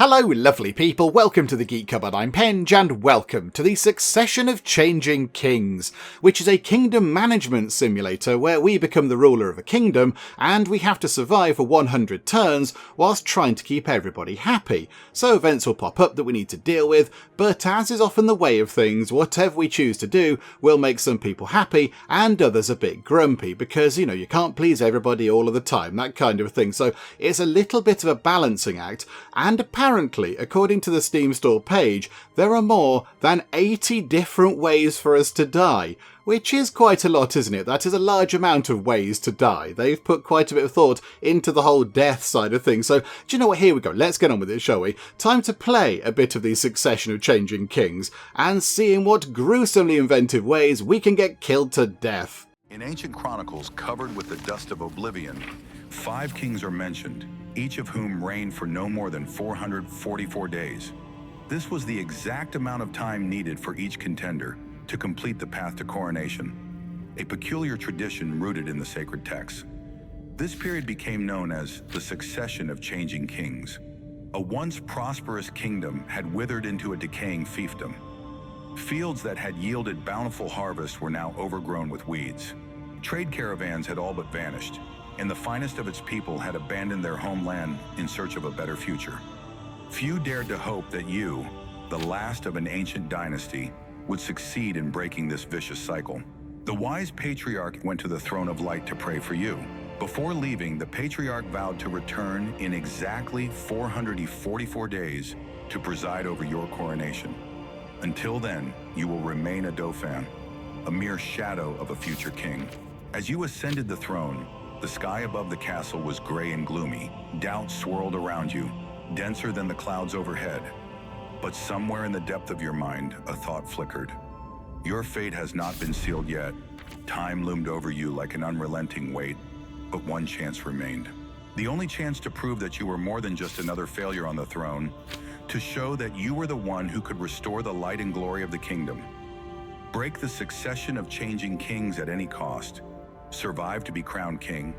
Hello lovely people, welcome to the Geek Cupboard, I'm Penge, and welcome to the Succession of Changing Kings, which is a kingdom management simulator where we become the ruler of a kingdom and we have to survive for 100 turns whilst trying to keep everybody happy. So events will pop up that we need to deal with, but as is often the way of things, whatever we choose to do will make some people happy and others a bit grumpy because, you can't please everybody all of the time, that kind of thing. So it's a little bit of a balancing act, and apparently, according to the Steam store page, there are more than 80 different ways for us to die. Which is quite a lot, isn't it? That is a large amount of ways to die. They've put quite a bit of thought into the whole death side of things. So, do you know what? Here we go. Let's get on with it, shall we? Time to play a bit of the Succession of Changing Kings and see in what gruesomely inventive ways we can get killed to death. In ancient chronicles covered with the dust of oblivion, 5 kings are mentioned, each of whom reigned for no more than 444 days. This was the exact amount of time needed for each contender to complete the path to coronation, a peculiar tradition rooted in the sacred texts. This period became known as the Succession of Changing Kings. A once prosperous kingdom had withered into a decaying fiefdom. Fields that had yielded bountiful harvests were now overgrown with weeds. Trade caravans had all but vanished, and the finest of its people had abandoned their homeland in search of a better future. Few dared to hope that you, the last of an ancient dynasty, would succeed in breaking this vicious cycle. The wise patriarch went to the throne of light to pray for you. Before leaving, the patriarch vowed to return in exactly 444 days to preside over your coronation. Until then, you will remain a Dauphin, a mere shadow of a future king. As you ascended the throne, the sky above the castle was gray and gloomy. Doubt swirled around you, denser than the clouds overhead. But somewhere in the depth of your mind, a thought flickered. Your fate has not been sealed yet. Time loomed over you like an unrelenting weight, but one chance remained. The only chance to prove that you were more than just another failure on the throne, to show that you were the one who could restore the light and glory of the kingdom. Break the succession of changing kings at any cost. Survive to be crowned king.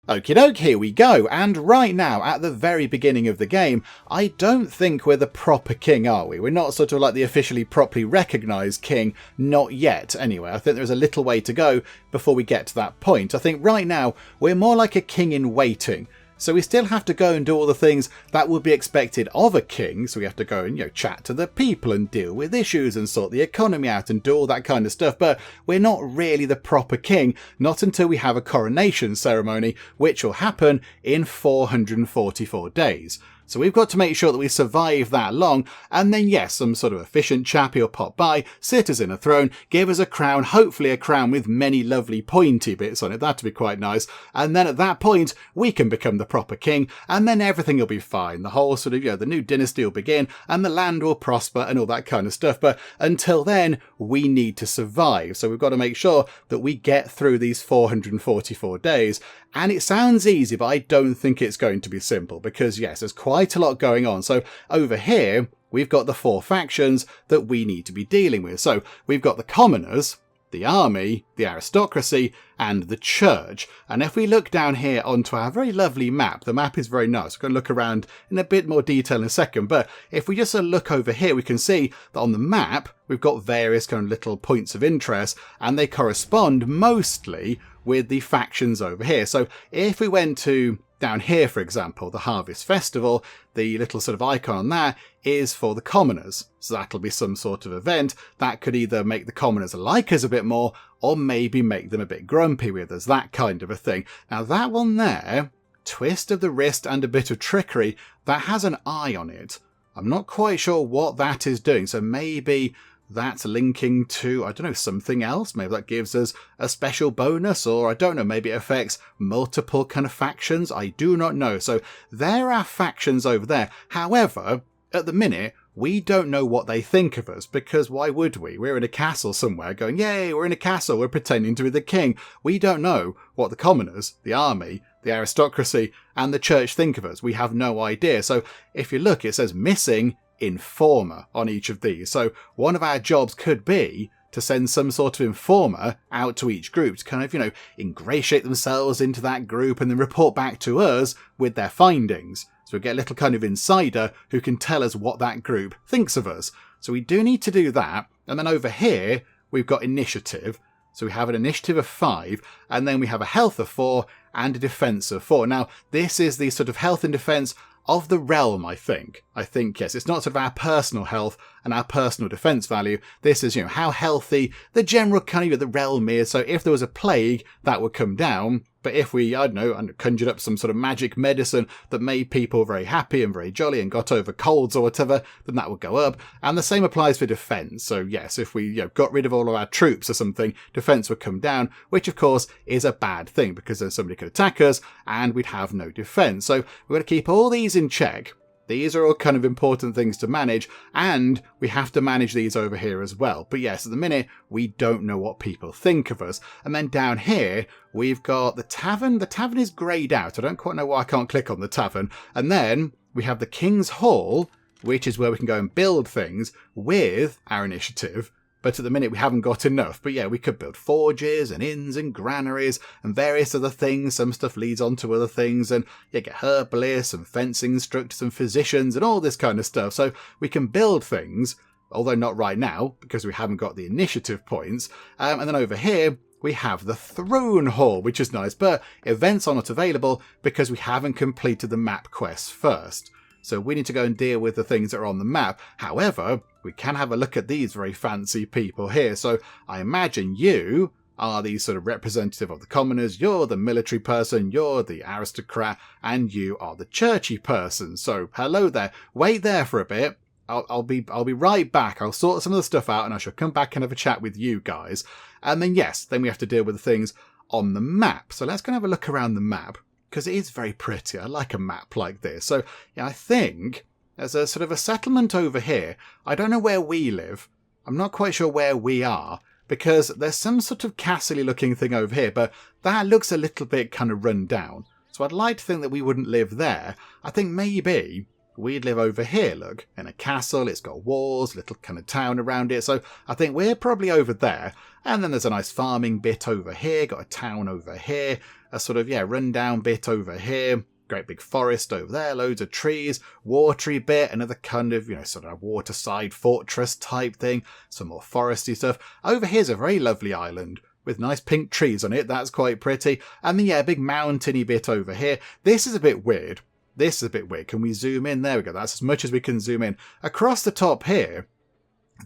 Okie doke, here we go, and right now, at the very beginning of the game, I don't think we're the proper king, are we? We're not sort of like the officially properly recognised king, not yet, anyway. I think there's a little way to go before we get to that point. I think right now, we're more like a king in waiting. So we still have to go and do all the things that would be expected of a king. So we have to go and, chat to the people and deal with issues and sort the economy out and do all that kind of stuff. But we're not really the proper king, not until we have a coronation ceremony, which will happen in 444 days. So we've got to make sure that we survive that long, and then yes, some sort of efficient chappie will pop by, sit us in a throne, give us a crown, hopefully a crown with many lovely pointy bits on it, that'd be quite nice, and then at that point, we can become the proper king, and then everything will be fine. The whole sort of, the new dynasty will begin, and the land will prosper, and all that kind of stuff, but until then, we need to survive, so we've got to make sure that we get through these 444 days, and it sounds easy, but I don't think it's going to be simple, because yes, there's quite a lot going on. So over here, we've got the 4 factions that we need to be dealing with. So we've got the commoners, the army, the aristocracy, and the church. And if we look down here onto our very lovely map, the map is very nice. We're going to look around in a bit more detail in a second, but if we just look over here, we can see that on the map, we've got various kind of little points of interest, and they correspond mostly with the factions over here. So if we went to down here, for example, the Harvest Festival, the little sort of icon on that is for the commoners. So that'll be some sort of event that could either make the commoners like us a bit more, or maybe make them a bit grumpy with us, that kind of a thing. Now that one there, twist of the wrist and a bit of trickery, that has an eye on it. I'm not quite sure what that is doing, so maybe that's linking to, I don't know, something else. Maybe that gives us a special bonus, or I don't know, maybe it affects multiple kind of factions. I do not know. So there are factions over there. However, at the minute, we don't know what they think of us, because why would we? We're in a castle somewhere going, yay, we're in a castle, we're pretending to be the king. We don't know what the commoners, the army, the aristocracy, and the church think of us. We have no idea. So if you look, it says missing informer on each of these. So one of our jobs could be to send some sort of informer out to each group to kind of, ingratiate themselves into that group and then report back to us with their findings. So we get a little kind of insider who can tell us what that group thinks of us. So we do need to do that. And then over here, we've got initiative. So we have an initiative of 5, and then we have a health of 4 and a defense of 4. Now, this is the sort of health and defense of the realm, I think. Yes, it's not sort of our personal health and our personal defense value. This is, how healthy the general kind of the realm is. So if there was a plague, that would come down. But if we, I don't know, conjured up some sort of magic medicine that made people very happy and very jolly and got over colds or whatever, then that would go up. And the same applies for defense. So yes, if we got rid of all of our troops or something, defense would come down, which of course is a bad thing because then somebody could attack us and we'd have no defense. So we've got to keep all these in check. These are all kind of important things to manage, and we have to manage these over here as well. But yes, at the minute, we don't know what people think of us. And then down here, we've got the tavern. The tavern is greyed out. I don't quite know why I can't click on the tavern. And then we have the King's Hall, which is where we can go and build things with our initiative. But at the minute, we haven't got enough. But yeah, we could build forges and inns and granaries and various other things. Some stuff leads on to other things. And you get herbalists and fencing instructors and physicians and all this kind of stuff. So we can build things, although not right now because we haven't got the initiative points. And then over here, we have the Throne Hall, which is nice. But events are not available because we haven't completed the map quests first. So we need to go and deal with the things that are on the map. However, we can have a look at these very fancy people here. So I imagine you are the sort of representative of the commoners, you're the military person, you're the aristocrat, and you are the churchy person. So hello there. Wait there for a bit. I'll be right back. I'll sort some of the stuff out and I shall come back and have a chat with you guys. And then yes, then we have to deal with the things on the map. So let's go and have a look around the map, because it is very pretty. I like a map like this. So yeah, I think there's a sort of a settlement over here. I don't know where we live. I'm not quite sure where we are, because there's some sort of castle-y looking thing over here, but that looks a little bit kind of run down. So I'd like to think that we wouldn't live there. I think maybe we'd live over here, look, in a castle. It's got walls, little kind of town around it. So I think we're probably over there. And then there's a nice farming bit over here, got a town over here, a sort of, rundown bit over here, great big forest over there, loads of trees, watery bit, another kind of, sort of waterside fortress type thing, some more foresty stuff. Over here's a very lovely island with nice pink trees on it. That's quite pretty. And then, a big mountainy bit over here. This is a bit weird. Can we zoom in? There we go. That's as much as we can zoom in. Across the top here,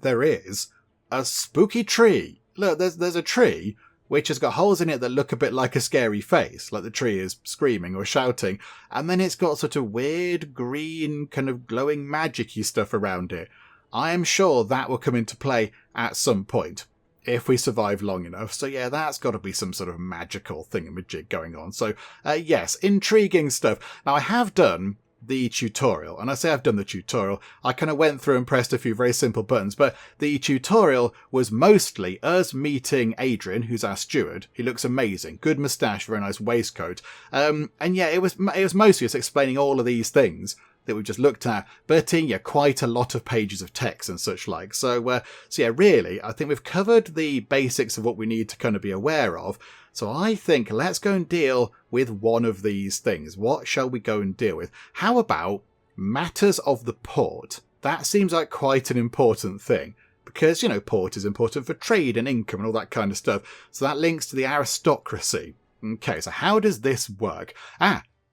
there is a spooky tree. Look, there's a tree which has got holes in it that look a bit like a scary face, like the tree is screaming or shouting. And then it's got sort of weird green kind of glowing magic-y stuff around it. I am sure that will come into play at some point, if we survive long enough. So yeah, that's got to be some sort of magical thingamajig going on. So yes, intriguing stuff. Now I have done the tutorial, and I say I've done the tutorial, I kind of went through and pressed a few very simple buttons, but the tutorial was mostly us meeting Adrian, who's our steward. He looks amazing, good moustache, very nice waistcoat, and yeah, it was mostly us explaining all of these things that we've just looked at, but in quite a lot of pages of text and such like. So yeah, really, I think we've covered the basics of what we need to kind of be aware of. So I think let's go and deal with one of these things. What shall we go and deal with? How about matters of the port? That seems like quite an important thing, because, port is important for trade and income and all that kind of stuff. So that links to the aristocracy. Okay, so how does this work?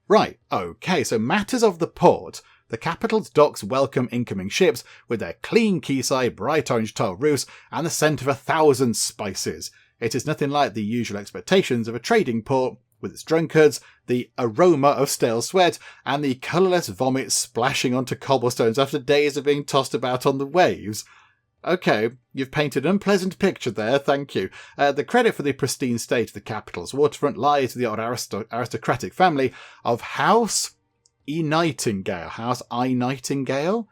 Right, okay, so matters of the port. The capital's docks welcome incoming ships with their clean quayside, bright orange tile roofs, and the scent of 1,000 spices. It is nothing like the usual expectations of a trading port, with its drunkards, the aroma of stale sweat, and the colourless vomit splashing onto cobblestones after days of being tossed about on the waves. Okay, you've painted an unpleasant picture there, thank you. The credit for the pristine state of the capital's waterfront lies to the odd aristocratic family of House Nightingale. House Nightingale?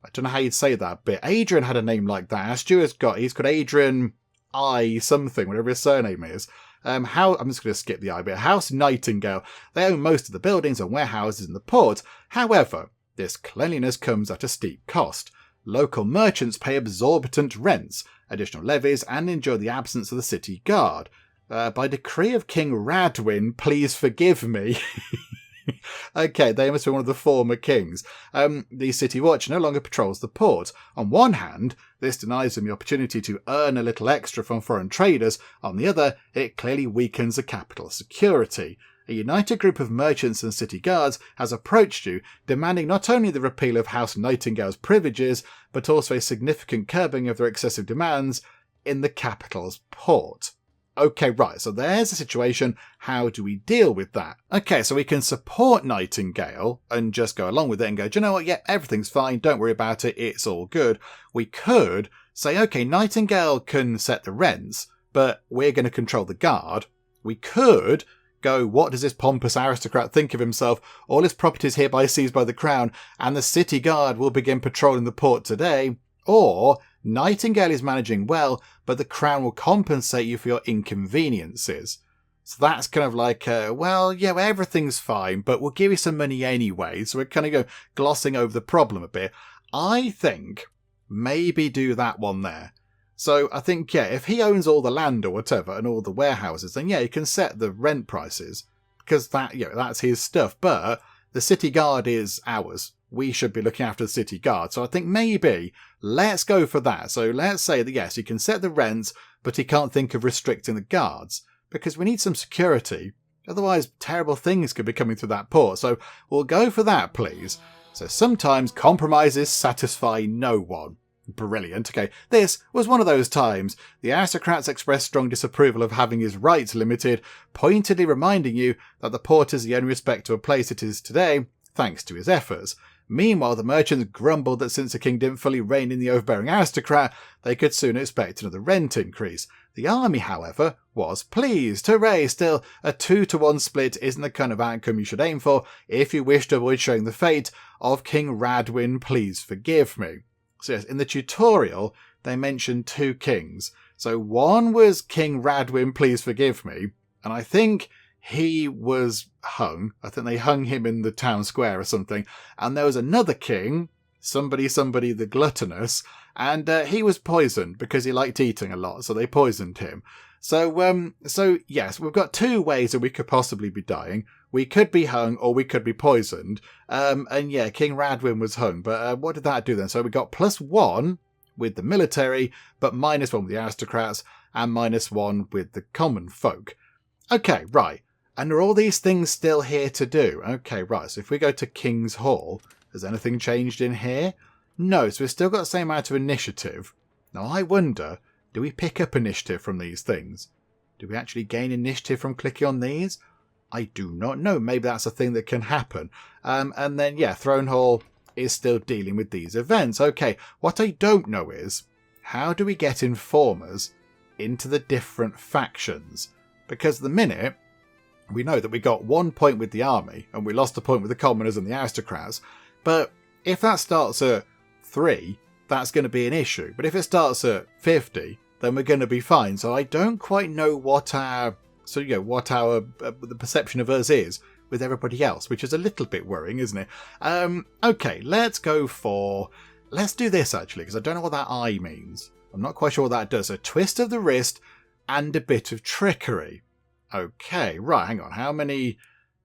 I don't know how you'd say that bit. Adrian had a name like that. Our steward's he's got Adrian something, whatever his surname is. I'm just going to skip the I bit. House Nightingale. They own most of the buildings and warehouses in the port. However, this cleanliness comes at a steep cost. Local merchants pay exorbitant rents, additional levies, and enjoy the absence of the city guard. By decree of King Radwin, please forgive me. Okay, they must be one of the former kings. The City Watch no longer patrols the port. On one hand, this denies them the opportunity to earn a little extra from foreign traders. On the other, it clearly weakens the capital's security. A united group of merchants and city guards has approached you, demanding not only the repeal of House Nightingale's privileges, but also a significant curbing of their excessive demands in the capital's port. Okay, right, so there's the situation. How do we deal with that? Okay, so we can support Nightingale and just go along with it and go, do you know what, yeah, everything's fine, don't worry about it, it's all good. We could say, okay, Nightingale can set the rents, but we're going to control the guard. We could go, what does this pompous aristocrat think of himself? All his properties hereby seized by the crown, and the city guard will begin patrolling the port today. Or Nightingale is managing well, but the crown will compensate you for your inconveniences. So that's kind of like, well, yeah, everything's fine, but we'll give you some money anyway. So we're kind of glossing over the problem a bit. I think maybe do that one there. So I think, yeah, if he owns all the land or whatever and all the warehouses, then yeah, he can set the rent prices because that, yeah, that's his stuff. But the city guard is ours. We should be looking after the city guard. So I think maybe let's go for that. So let's say that, yes, he can set the rents, but he can't think of restricting the guards because we need some security. Otherwise, terrible things could be coming through that port. So we'll go for that, please. So sometimes compromises satisfy no one. Brilliant. Okay, this was one of those times. The aristocrats expressed strong disapproval of having his rights limited, pointedly reminding you that the port is the only respectable place it is today, thanks to his efforts. Meanwhile, the merchants grumbled that since the king didn't fully rein in the overbearing aristocrat, they could soon expect another rent increase. The army, however, was pleased. Hooray! Still, a 2-to-1 split isn't the kind of outcome you should aim for if you wish to avoid showing the fate of King Radwin, please forgive me. So yes, in the tutorial, they mentioned 2 kings. So one was King Radwin, please forgive me, and I think he was hung. I think they hung him in the town square or something. And there was another king, somebody the gluttonous, and he was poisoned because he liked eating a lot, so they poisoned him. So yes, we've got 2 ways that we could possibly be dying. We could be hung or we could be poisoned. And yeah, King Radwin was hung. But what did that do then? So we got +1 with the military, but -1 with the aristocrats, and -1 with the common folk. Okay, right. And are all these things still here to do? Okay, right. So if we go to King's Hall, has anything changed in here? No, so we've still got the same amount of initiative. Now I wonder, do we pick up initiative from these things? Do we actually gain initiative from clicking on these? I do not know. Maybe that's a thing that can happen. And then, yeah, Throne Hall is still dealing with these events. Okay, what I don't know is, how do we get informers into the different factions? Because at the minute, we know that we got 1 point with the army, and we lost a point with the commoners and the aristocrats. But if that starts at 3, that's going to be an issue. But if it starts at 50, then we're going to be fine. So I don't quite know what the perception of us is with everybody else, which is a little bit worrying, isn't it? Okay, let's do this actually, because I don't know what that eye means. I'm not quite sure what that does. A twist of the wrist and a bit of trickery. Okay, right, hang on. How many...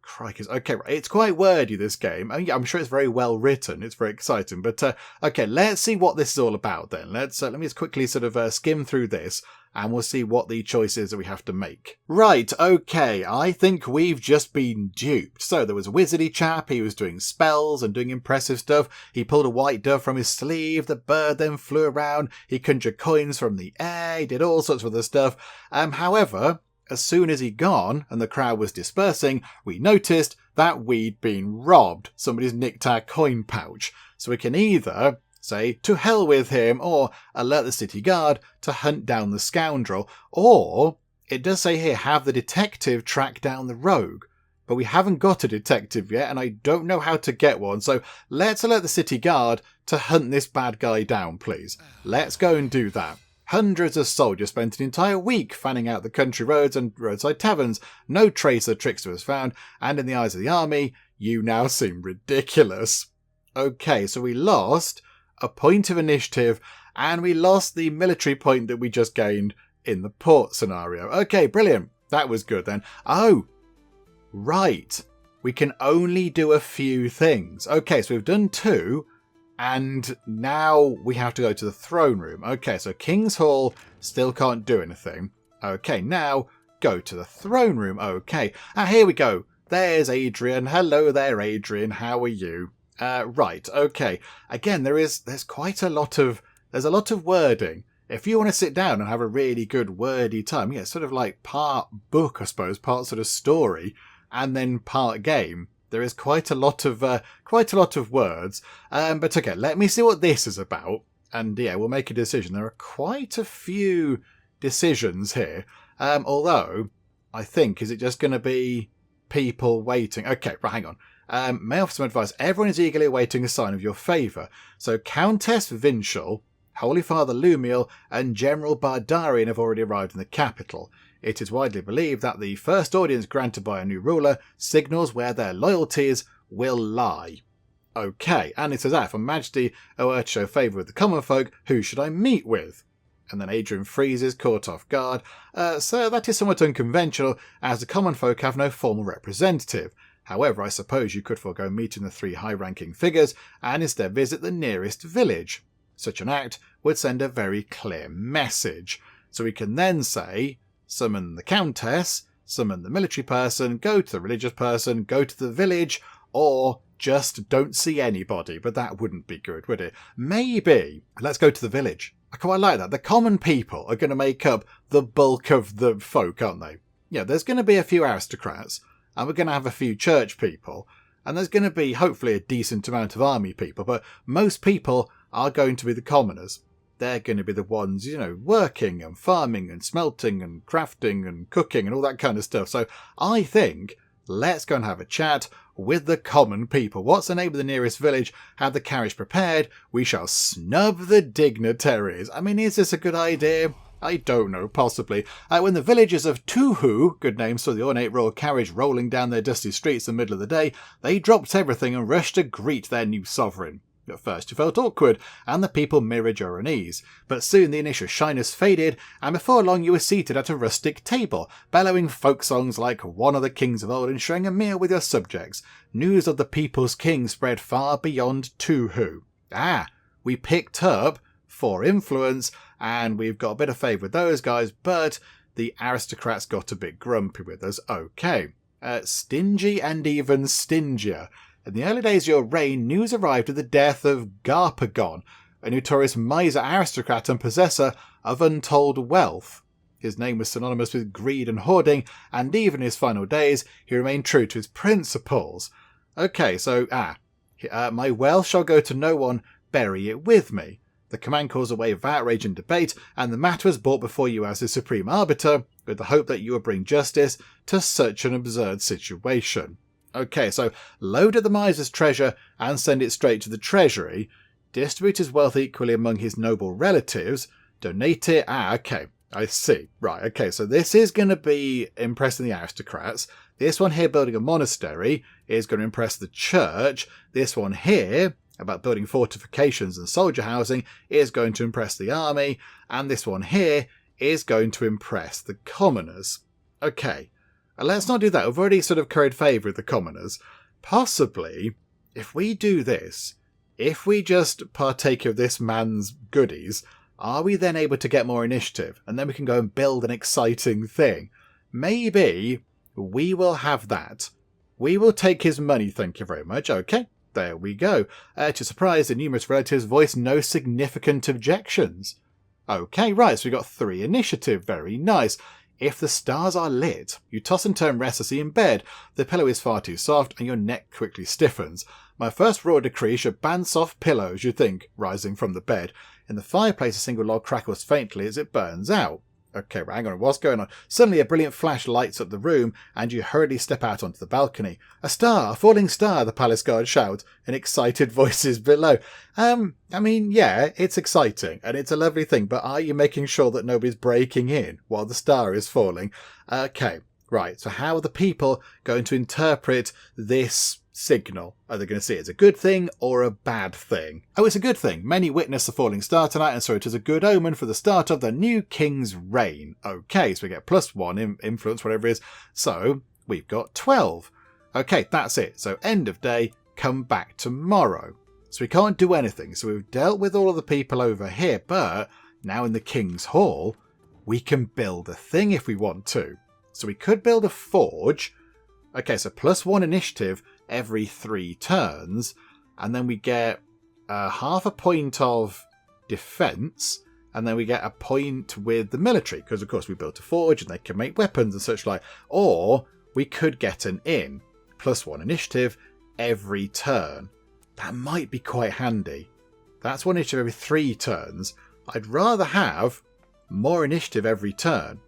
Crikey. Okay, right. It's quite wordy, this game. I mean, I'm sure it's very well written. It's very exciting. But, okay, let's see what this is all about then. Let me just quickly sort of skim through this, and we'll see what the choice is that we have to make. Right, okay, I think we've just been duped. So there was a wizardy chap, he was doing spells and doing impressive stuff. He pulled a white dove from his sleeve, the bird then flew around, he conjured coins from the air, he did all sorts of other stuff. However, as soon as he'd gone and the crowd was dispersing, we noticed that we'd been robbed. Somebody's nicked our coin pouch. So we can either say, to hell with him, or alert the city guard to hunt down the scoundrel, or it does say here, have the detective track down the rogue. But we haven't got a detective yet, and I don't know how to get one, so let's alert the city guard to hunt this bad guy down, please. Let's go and do that. Hundreds of soldiers spent an entire week fanning out the country roads and roadside taverns. No trace of the trickster was found, and in the eyes of the army, you now seem ridiculous. Okay, so we lost a point of initiative, and we lost the military point that we just gained in the port scenario. Okay, brilliant. That was good then. Oh, right. we can only do a few things. Okay, so we've done 2, and now we have to go to the throne room. Okay, so King's Hall still can't do anything. Okay, now go to the throne room. Okay, here we go. There's Adrian. Hello there, Adrian. How are you? Right, okay. Again, there's quite a lot of wording. If you want to sit down and have a really good wordy time, yeah, sort of like part book, I suppose, part sort of story, and then part game. There is quite a lot of words. But okay, let me see what this is about, and yeah, we'll make a decision. There are quite a few decisions here. Although I think, is it just going to be people waiting? Okay, right, hang on. May I offer some advice? Everyone is eagerly awaiting a sign of your favour. So Countess Vinchel, Holy Father Lumiel, and General Bardarian have already arrived in the capital. It is widely believed that the first audience granted by a new ruler signals where their loyalties will lie. Okay, and it says, if Her Majesty were to show favour with the common folk, who should I meet with? And then Adrian freezes, caught off guard. Sir, that is somewhat unconventional, as the common folk have no formal representative. However, I suppose you could forego meeting the 3 high-ranking figures and instead visit the nearest village. Such an act would send a very clear message. So we can then say, summon the Countess, summon the military person, go to the religious person, go to the village, or just don't see anybody. But that wouldn't be good, would it? Maybe let's go to the village. I quite like that. The common people are going to make up the bulk of the folk, aren't they? Yeah, there's going to be a few aristocrats, and we're going to have a few church people, and there's going to be hopefully a decent amount of army people, but most people are going to be the commoners. They're going to be the ones, working and farming and smelting and crafting and cooking and all that kind of stuff. So I think let's go and have a chat with the common people. What's the name of the nearest village? Have the carriage prepared. We shall snub the dignitaries. I mean, is this a good idea? I don't know, possibly. When the villagers of Tuhu, good names for the ornate royal carriage rolling down their dusty streets in the middle of the day, they dropped everything and rushed to greet their new sovereign. At first you felt awkward, and the people mirrored your unease, but soon the initial shyness faded, and before long you were seated at a rustic table, bellowing folk songs like one of the kings of old and sharing a meal with your subjects. News of the people's king spread far beyond Tuhu. We picked up 4 influence, and we've got a bit of favour with those guys, but the aristocrats got a bit grumpy with us. Okay. Stingy and even stingier. In the early days of your reign, news arrived of the death of Garpagon, a notorious miser aristocrat and possessor of untold wealth. His name was synonymous with greed and hoarding, and even in his final days, he remained true to his principles. Okay, so, my wealth shall go to no one, bury it with me. The command caused a wave of outrage and debate, and the matter was brought before you as the supreme arbiter, with the hope that you would bring justice to such an absurd situation. Okay, so load up the miser's treasure and send it straight to the treasury, distribute his wealth equally among his noble relatives, donate it. Okay, I see. Right, okay, so this is going to be impressing the aristocrats. This one here, building a monastery, is going to impress the church. This one here, about building fortifications and soldier housing, is going to impress the army. And this one here is going to impress the commoners. Okay. Let's not do that. We've already sort of curried favour with the commoners. Possibly, if we do this, if we just partake of this man's goodies, are we then able to get more initiative? And then we can go and build an exciting thing. Maybe we will have that. We will take his money, thank you very much. Okay, there we go. To surprise, the numerous relatives voiced no significant objections. Okay, right, so we got 3 initiative. Very nice. If the stars are lit, you toss and turn restlessly in bed. The pillow is far too soft and your neck quickly stiffens. My first royal decree should ban soft pillows, you think, rising from the bed. In the fireplace, a single log crackles faintly as it burns out. Okay, right, hang on, what's going on? Suddenly a brilliant flash lights up the room, and you hurriedly step out onto the balcony. A star, a falling star, the palace guard shouts, in excited voices below. I mean, yeah, it's exciting, and it's a lovely thing, but are you making sure that nobody's breaking in while the star is falling? Okay, right, so how are the people going to interpret this signal? Are they going to see it as a good thing or a bad thing? Oh, it's a good thing. Many witness the falling star tonight, and so it is a good omen for the start of the new king's reign. Okay, so we get +1 influence, whatever it is. So we've got 12. Okay, that's it. So end of day, come back tomorrow. So we can't do anything. So we've dealt with all of the people over here, but now in the King's Hall, we can build a thing if we want to. So we could build a forge. Okay, so +1 initiative every 3 turns. And then we get half a point of defense. And then we get a point with the military. Because, of course, we built a forge and they can make weapons and such like. Or we could get an inn. +1 initiative every turn. That might be quite handy. That's 1 initiative every 3 turns. I'd rather have more initiative every turn.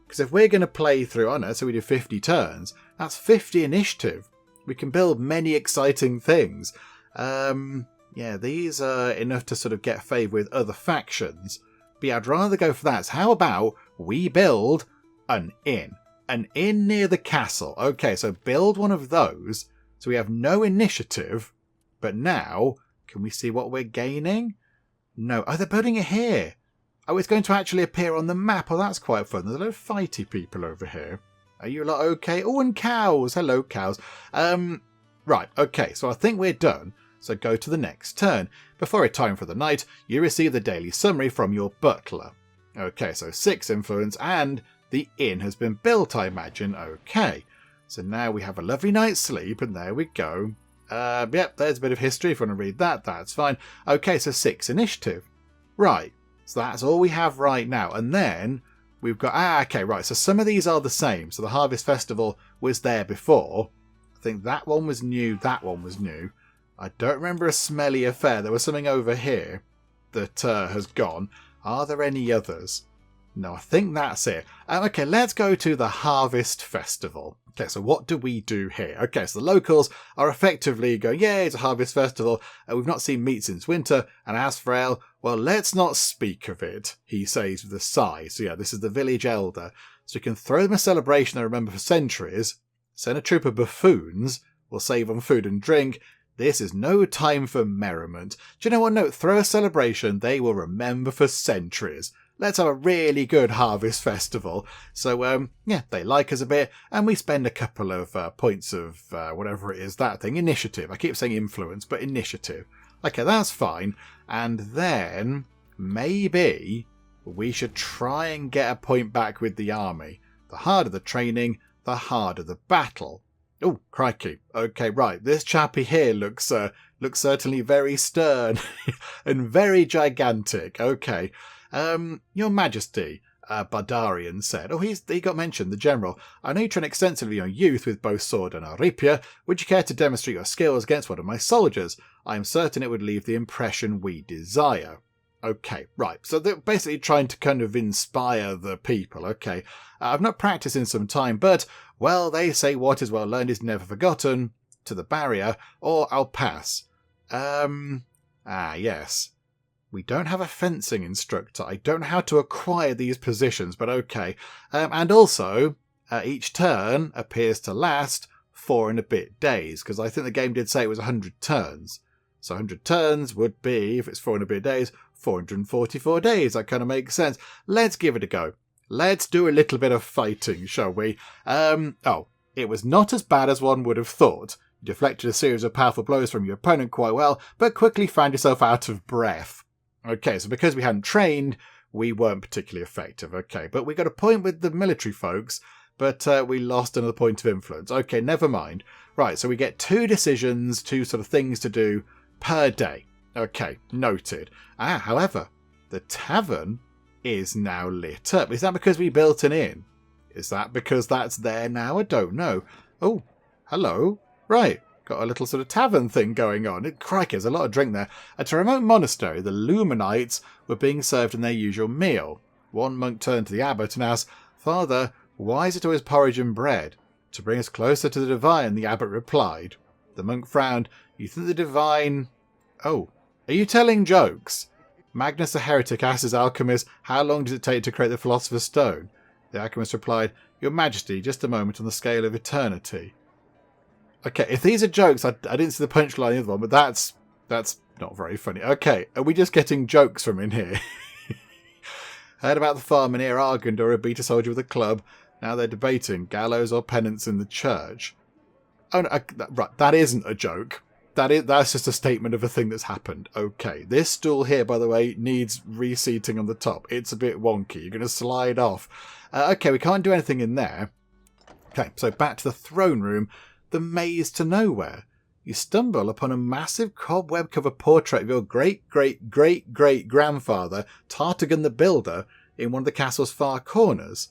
Because if we're going to play through, I know, so we do 50 turns, that's 50 initiative. We can build many exciting things. Yeah, these are enough to sort of get favour with other factions. But yeah, I'd rather go for that. So how about we build an inn? An inn near the castle. Okay, so build one of those. So we have no initiative. But now, can we see what we're gaining? No. Oh, they're building it here. Oh, it's going to actually appear on the map. Oh, that's quite fun. There's a lot of fighty people over here. Are you lot okay? Oh, and cows. Hello, cows. Right, okay. So I think we're done. So go to the next turn. Before it's time for the night, you receive the daily summary from your butler. Okay, so 6 influence and the inn has been built, I imagine. Okay. So now we have a lovely night's sleep and there we go. Yep, there's a bit of history. If you want to read that, that's fine. Okay, so 6 initiative. Right, so that's all we have right now. And then we've got... okay, right, so some of these are the same. So the Harvest Festival was there before. I think that one was new, that one was new. I don't remember a smelly affair. There was something over here that has gone. Are there any others? No, I think that's it. Okay, let's go to the Harvest Festival. Okay, so what do we do here? Okay, so the locals are effectively going, yay, it's a Harvest Festival. We've not seen meat since winter. And as for Ale, well, let's not speak of it, he says with a sigh. So yeah, this is the village elder. So you can throw them a celebration they remember for centuries. Send a troop of buffoons. We'll save on food and drink. This is no time for merriment. Do you know what? No, throw a celebration they will remember for centuries. Let's have a really good Harvest Festival. So, yeah, they like us a bit, and we spend a couple of points of whatever it is, that thing, initiative. I keep saying influence, but initiative. Okay, that's fine. And then, maybe, we should try and get a point back with the army. The harder the training, the harder the battle. Oh, crikey. Okay, right. This chappie here looks certainly very stern and very gigantic. Okay. Your Majesty, Bardarian said. Oh, he got mentioned, the general. I know you train extensively on youth with both sword and aripia. Would you care to demonstrate your skills against one of my soldiers? I am certain it would leave the impression we desire. Okay, right. So they're basically trying to kind of inspire the people. Okay. I've not practiced in some time, but, well, they say what is well learned is never forgotten. To the barrier, or I'll pass. Yes. We don't have a fencing instructor. I don't know how to acquire these positions, but okay. And also, each turn appears to last 4 and a bit days, because I think the game did say it was 100 turns. So 100 turns would be, if it's 4 and a bit days, 444 days. That kind of makes sense. Let's give it a go. Let's do a little bit of fighting, shall we? It was not as bad as one would have thought. You deflected a series of powerful blows from your opponent quite well, but quickly found yourself out of breath. Okay, so because we hadn't trained, we weren't particularly effective. Okay, but we got a point with the military folks, but we lost another point of influence. Okay, never mind. Right, so we get 2 decisions, 2 sort of things to do per day. Okay, noted. However, the tavern is now lit up. Is that because we built an inn? Is that because that's there now? I don't know. Oh, hello. Right, got a little sort of tavern thing going on. Crikey, there's a lot of drink there. At a remote monastery, the Luminites were being served in their usual meal. One monk turned to the abbot and asked, "Father, why is it always porridge and bread?" "To bring us closer to the divine," the abbot replied. The monk frowned. "You think the divine..." "Oh, are you telling jokes?" Magnus the heretic asked his alchemist, "How long does it take to create the philosopher's stone?" The alchemist replied, "Your Majesty, just a moment on the scale of eternity." Okay, if these are jokes, I didn't see the punchline in the other one, but that's not very funny. Okay, are we just getting jokes from in here? Heard about the farmer near Argandor who beat a soldier with a club. Now they're debating gallows or penance in the church. Oh, no, right, that isn't a joke. That's just a statement of a thing that's happened. Okay, this stool here, by the way, needs reseating on the top. It's a bit wonky. You're going to slide off. Okay, we can't do anything in there. Okay, so back to the throne room. The maze to nowhere. You stumble upon a massive cobweb-covered portrait of your great-great-great-great-grandfather, Tartagan the Builder, in one of the castle's far corners.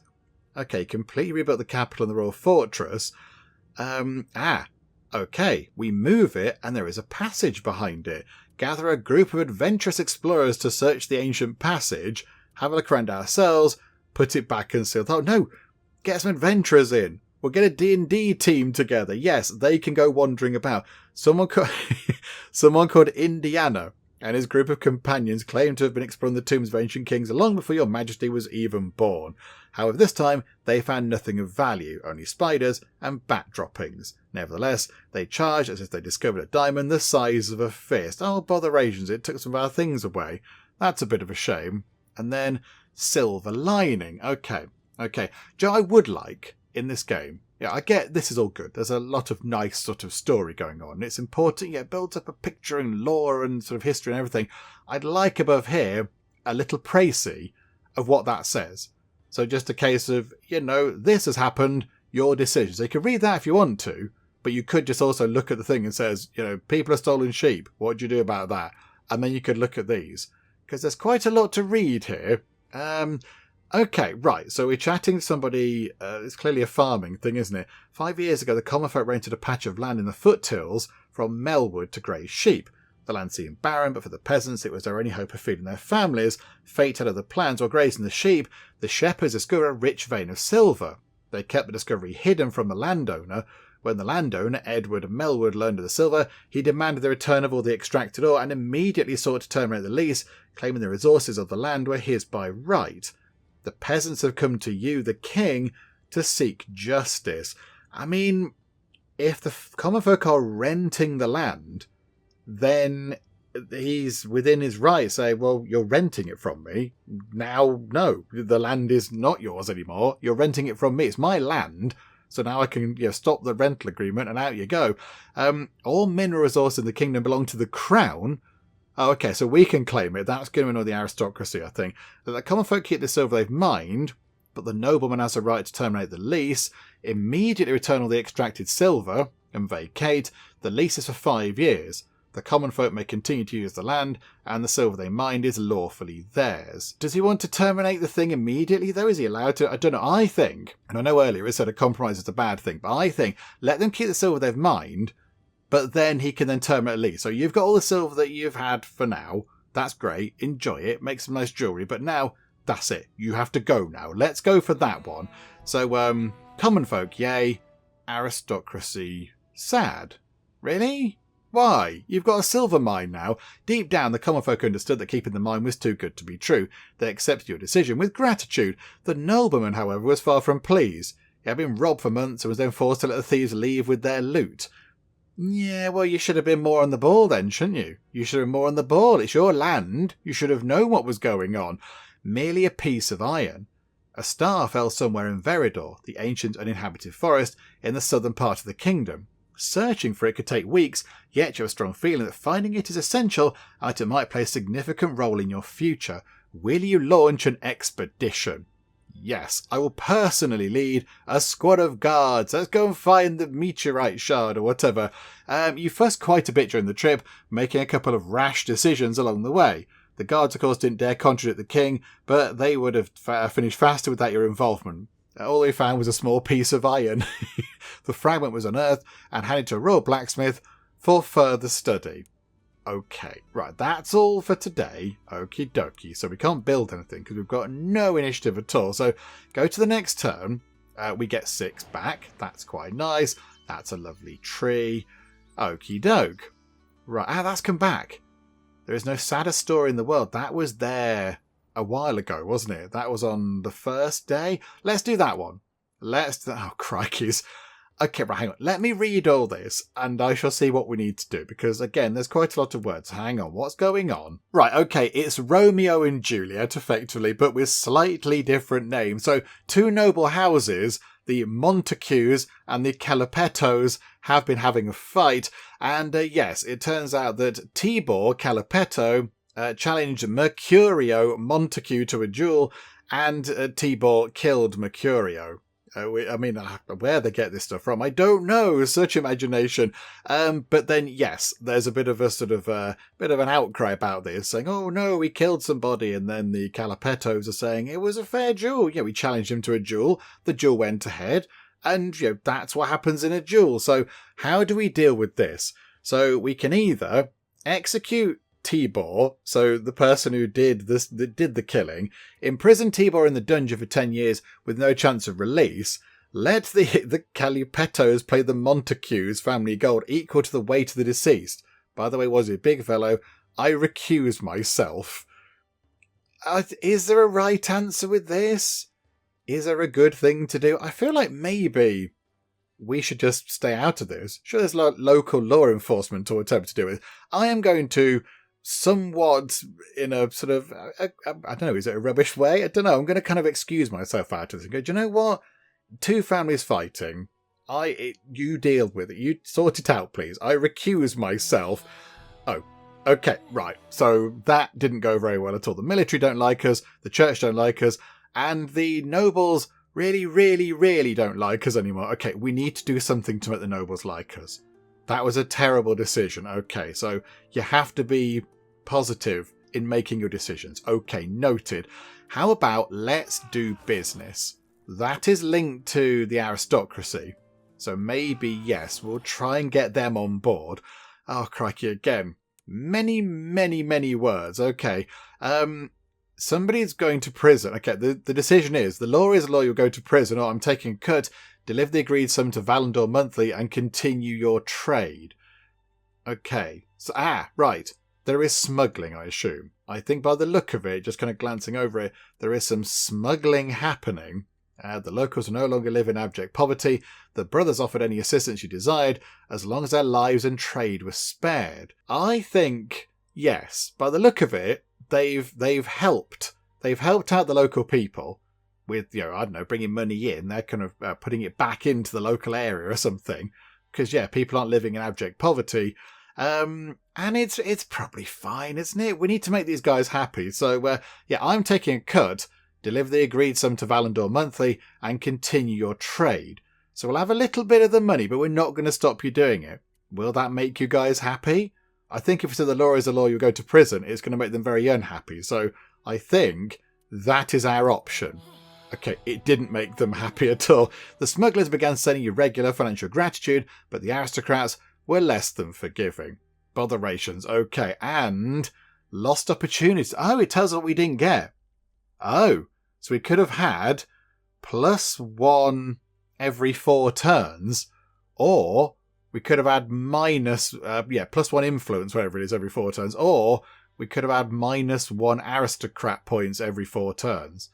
Okay, completely rebuilt the capital and the royal fortress. Okay, we move it and there is a passage behind it. Gather a group of adventurous explorers to search the ancient passage, have a look around ourselves, put it back and seal. Oh no, get some adventurers in. We'll get a D&D team together. Yes, they can go wandering about. Someone called Indiana and his group of companions claim to have been exploring the tombs of ancient kings long before your majesty was even born. However, this time they found nothing of value, only spiders and bat droppings. Nevertheless, they charged as if they discovered a diamond the size of a fist. Oh, botherations, it took some of our things away. That's a bit of a shame. And then, silver lining. Okay. Joe, I would like, in this game, yeah, I get this is all good. There's a lot of nice sort of story going on. It's important, it builds up a picture and lore and sort of history and everything. I'd like above here a little précis of what that says. So just a case of, this has happened, your decision. So you can read that if you want to, but you could just also look at the thing and says, people are stolen sheep. What do you do about that? And then you could look at these. Because there's quite a lot to read here. Okay, right, so we're chatting to somebody, it's clearly a farming thing, isn't it? 5 years ago, the common folk rented a patch of land in the foothills from Melwood to graze sheep. The land seemed barren, but for the peasants, it was their only hope of feeding their families. Fate had other plans. While grazing the sheep, the shepherds discovered a rich vein of silver. They kept the discovery hidden from the landowner. When the landowner, Edward Melwood, learned of the silver, he demanded the return of all the extracted ore and immediately sought to terminate the lease, claiming the resources of the land were his by right. The peasants have come to you, the king, to seek justice. I mean, if the common folk are renting the land, then he's within his right to say, well, you're renting it from me. Now, no, the land is not yours anymore. You're renting it from me. It's my land. So now I can stop the rental agreement and out you go. All mineral resources in the kingdom belong to the crown. Oh, okay, so we can claim it. That's going to annoy the aristocracy, I think. The common folk keep the silver they've mined, but the nobleman has a right to terminate the lease, immediately return all the extracted silver, and vacate. The lease is for 5 years. The common folk may continue to use the land, and the silver they mined is lawfully theirs. Does he want to terminate the thing immediately, though? Is he allowed to? I don't know. I think, and I know earlier it said a compromise is a bad thing, but I think let them keep the silver they've mined, but then he can then terminate a lease. So you've got all the silver that you've had for now. That's great. Enjoy it. Make some nice jewellery. But now, that's it. You have to go now. Let's go for that one. So, common folk, yay. Aristocracy, sad. Really? Why? You've got a silver mine now. Deep down, the common folk understood that keeping the mine was too good to be true. They accepted your decision with gratitude. The nobleman, however, was far from pleased. He had been robbed for months and was then forced to let the thieves leave with their loot. Yeah, well, you should have been more on the ball then, shouldn't you? You should have been more on the ball. It's your land. You should have known what was going on. Merely a piece of iron. A star fell somewhere in Veridor, the ancient uninhabited forest in the southern part of the kingdom. Searching for it could take weeks, yet you have a strong feeling that finding it is essential and that it might play a significant role in your future. Will you launch an expedition? Yes, I will personally lead a squad of guards. Let's go and find the meteorite shard or whatever. You fussed quite a bit during the trip, making a couple of rash decisions along the way. The guards, of course, didn't dare contradict the king, but they would have finished faster without your involvement. All they found was a small piece of iron. The fragment was unearthed and handed to a royal blacksmith for further study. Okay, right, that's all for today. Okie dokie. So we can't build anything because we've got no initiative at all. So go to the next turn. We get 6 back. That's quite nice. That's a lovely tree. Okie doke. Right, that's come back. There is no saddest story in the world. That was there a while ago, wasn't it? That was on the first day. Let's do that one. Oh, crikeys. Okay, right, hang on. Let me read all this and I shall see what we need to do because, again, there's quite a lot of words. Hang on, what's going on? Right, okay, it's Romeo and Juliet, effectively, but with slightly different names. So, 2 noble houses the Montagues and the Calipettos have been having a fight, and yes, it turns out that Tibor Calipetto challenged Mercurio Montague to a duel, and Tibor killed Mercurio. Where they get this stuff from, I don't know. Such imagination. But then, yes, there's a bit of a sort of bit of an outcry about this, saying, "Oh no, we killed somebody," and then the Calipettos are saying it was a fair duel. We challenged him to a duel. The duel went ahead, and that's what happens in a duel. So how do we deal with this? So we can either execute Tibor, so the person who did the killing, imprison Tibor in the dungeon for 10 years with no chance of release, let the Calipettos pay the Montagues family gold equal to the weight of the deceased. By the way, was he a big fellow? I recuse myself. Is there a right answer with this? Is there a good thing to do? I feel like maybe we should just stay out of this. Sure, there's local law enforcement to attempt to do it. I am going to somewhat in a sort of, I don't know, is it a rubbish way? I don't know. I'm going to kind of excuse myself out of this and go, do you know what? Two families fighting. You deal with it. You sort it out, please. I recuse myself. Oh, okay, right. So that didn't go very well at all. The military don't like us. The church don't like us. And the nobles really, really, really don't like us anymore. Okay, we need to do something to make the nobles like us. That was a terrible decision. Okay, so you have to be positive in making your decisions. Okay, noted. How about let's do business? That is linked to the aristocracy. So maybe, yes, we'll try and get them on board. Oh, crikey, again. Many, many, many words. Okay. Somebody's going to prison. Okay, the decision is, the law is law, you'll go to prison, or I'm taking a cut, deliver the agreed sum to Valandor monthly, and continue your trade. Okay. So, right. There is smuggling, I assume. I think by the look of it, just kind of glancing over it, there is some smuggling happening. The locals no longer live in abject poverty. The brothers offered any assistance you desired, as long as their lives and trade were spared. I think, yes, by the look of it, they've helped. They've helped out the local people with, I don't know, bringing money in. They're kind of putting it back into the local area or something. Because, people aren't living in abject poverty. And it's probably fine, isn't it? We need to make these guys happy. So, I'm taking a cut, deliver the agreed sum to Valandor monthly, and continue your trade. So we'll have a little bit of the money, but we're not going to stop you doing it. Will that make you guys happy? I think if it's the law is the law, you go to prison, it's going to make them very unhappy. So I think that is our option. Okay, it didn't make them happy at all. The smugglers began sending you regular financial gratitude, but the aristocrats were less than forgiving. Botherations, okay, and lost opportunities. Oh, it tells us what we didn't get. Oh, so we could have had +1 every 4 turns, or we could have had +1 influence, whatever it is, every 4 turns, or we could have had -1 aristocrat points every 4 turns.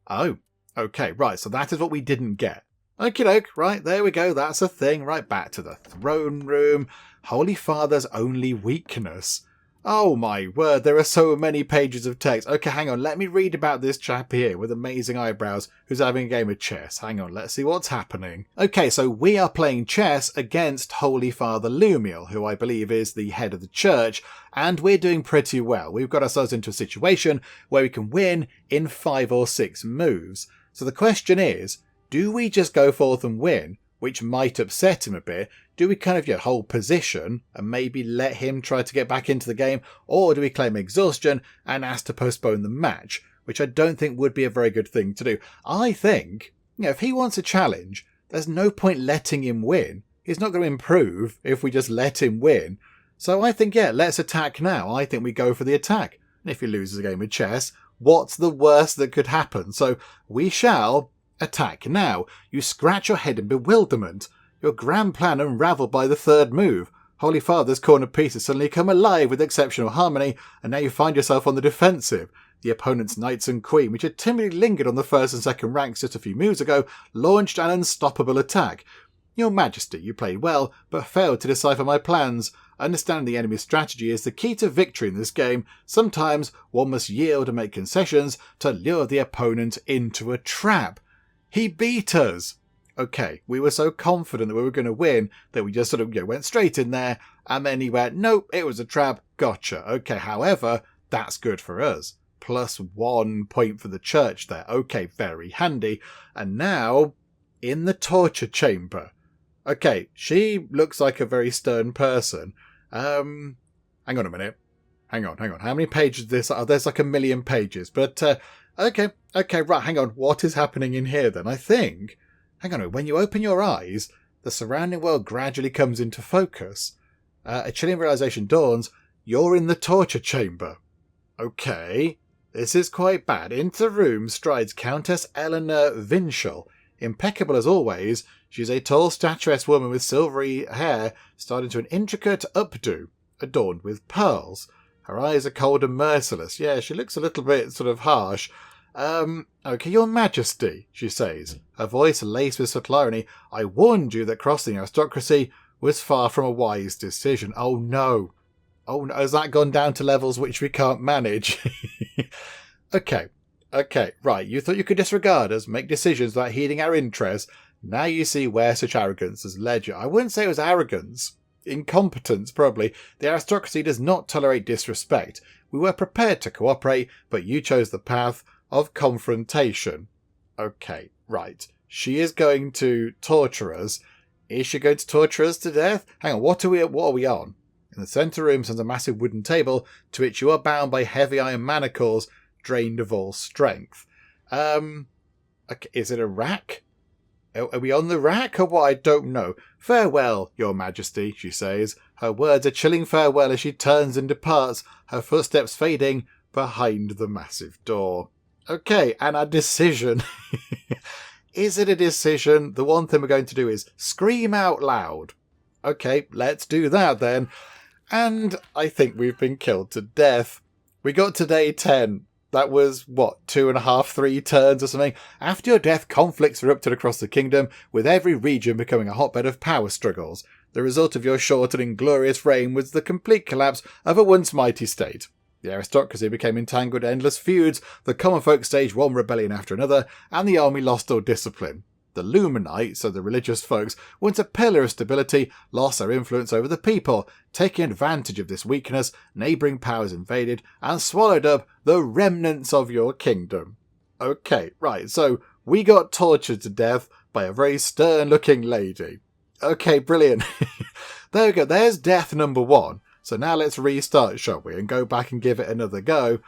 Oh, okay, right, so that is what we didn't get. Okie doke, right, there we go, that's a thing. Right, back to the throne room. Holy Father's only weakness. Oh my word, there are so many pages of text. Okay, hang on, let me read about this chap here with amazing eyebrows who's having a game of chess. Hang on, let's see what's happening. Okay, so we are playing chess against Holy Father Lumiel, who I believe is the head of the church, and we're doing pretty well. We've got ourselves into a situation where we can win in 5 or 6 moves. So the question is, do we just go forth and win, which might upset him a bit? Do we kind of hold position and maybe let him try to get back into the game? Or do we claim exhaustion and ask to postpone the match, which I don't think would be a very good thing to do. I think, if he wants a challenge, there's no point letting him win. He's not going to improve if we just let him win. So I think, let's attack now. I think we go for the attack. And if he loses a game of chess, what's the worst that could happen? So we shall attack now. You scratch your head in bewilderment. Your grand plan unravelled by the 3rd move. Holy Father's corner pieces suddenly come alive with exceptional harmony, and now you find yourself on the defensive. The opponent's knights and queen, which had timidly lingered on the 1st and 2nd ranks just a few moves ago, launched an unstoppable attack. Your Majesty, you played well, but failed to decipher my plans. Understanding the enemy's strategy is the key to victory in this game. Sometimes one must yield and make concessions to lure the opponent into a trap. He beat us. Okay, we were so confident that we were going to win that we just sort of went straight in there, and then he went, nope, it was a trap, gotcha. Okay, however, that's good for us. +1 point for the church there. Okay, very handy. And now, in the torture chamber. Okay, she looks like a very stern person. Hang on a minute. Hang on. How many pages is this? Oh, there's like 1 million pages. But, okay, right, hang on. What is happening in here then? I think... Hang on, when you open your eyes, the surrounding world gradually comes into focus. A chilling realization dawns. You're in the torture chamber. Okay, this is quite bad. Into the room strides Countess Eleanor Vinchel. Impeccable as always, she's a tall, statuesque woman with silvery hair started into an intricate updo, adorned with pearls. Her eyes are cold and merciless. Yeah, she looks a little bit sort of harsh. Okay, your majesty, she says, her voice laced with subtle irony. I warned you that crossing aristocracy was far from a wise decision. Oh no, has that gone down to levels which we can't manage? Okay, right, you thought you could disregard us, make decisions without heeding our interests. Now you see where such arrogance has led you. I wouldn't say it was arrogance. Incompetence, probably. The aristocracy does not tolerate disrespect. We were prepared to cooperate, but you chose the path of confrontation. Okay, right. She is going to torture us. Is she going to torture us to death? Hang on, what are we on? In the centre room stands a massive wooden table to which you are bound by heavy iron manacles, drained of all strength. Okay, is it a rack? Are we on the rack or what? I don't know. Farewell, your majesty, she says. Her words a chilling farewell as she turns and departs, her footsteps fading behind the massive door. Okay, and our decision. Is it a decision? The one thing we're going to do is scream out loud. Okay, let's do that then. And I think we've been killed to death. We got to day 10. That was, 2.5, 3 turns or something? After your death, conflicts erupted across the kingdom, with every region becoming a hotbed of power struggles. The result of your short and inglorious reign was the complete collapse of a once mighty state. The aristocracy became entangled in endless feuds, the common folk staged one rebellion after another, and the army lost all discipline. The Luminites, so the religious folks, once a pillar of stability, lost their influence over the people. Taking advantage of this weakness, neighbouring powers invaded and swallowed up the remnants of your kingdom. Okay, right, so we got tortured to death by a very stern-looking lady. Okay, brilliant. There we go, there's death number 1. So now let's restart, shall we, and go back and give it another go.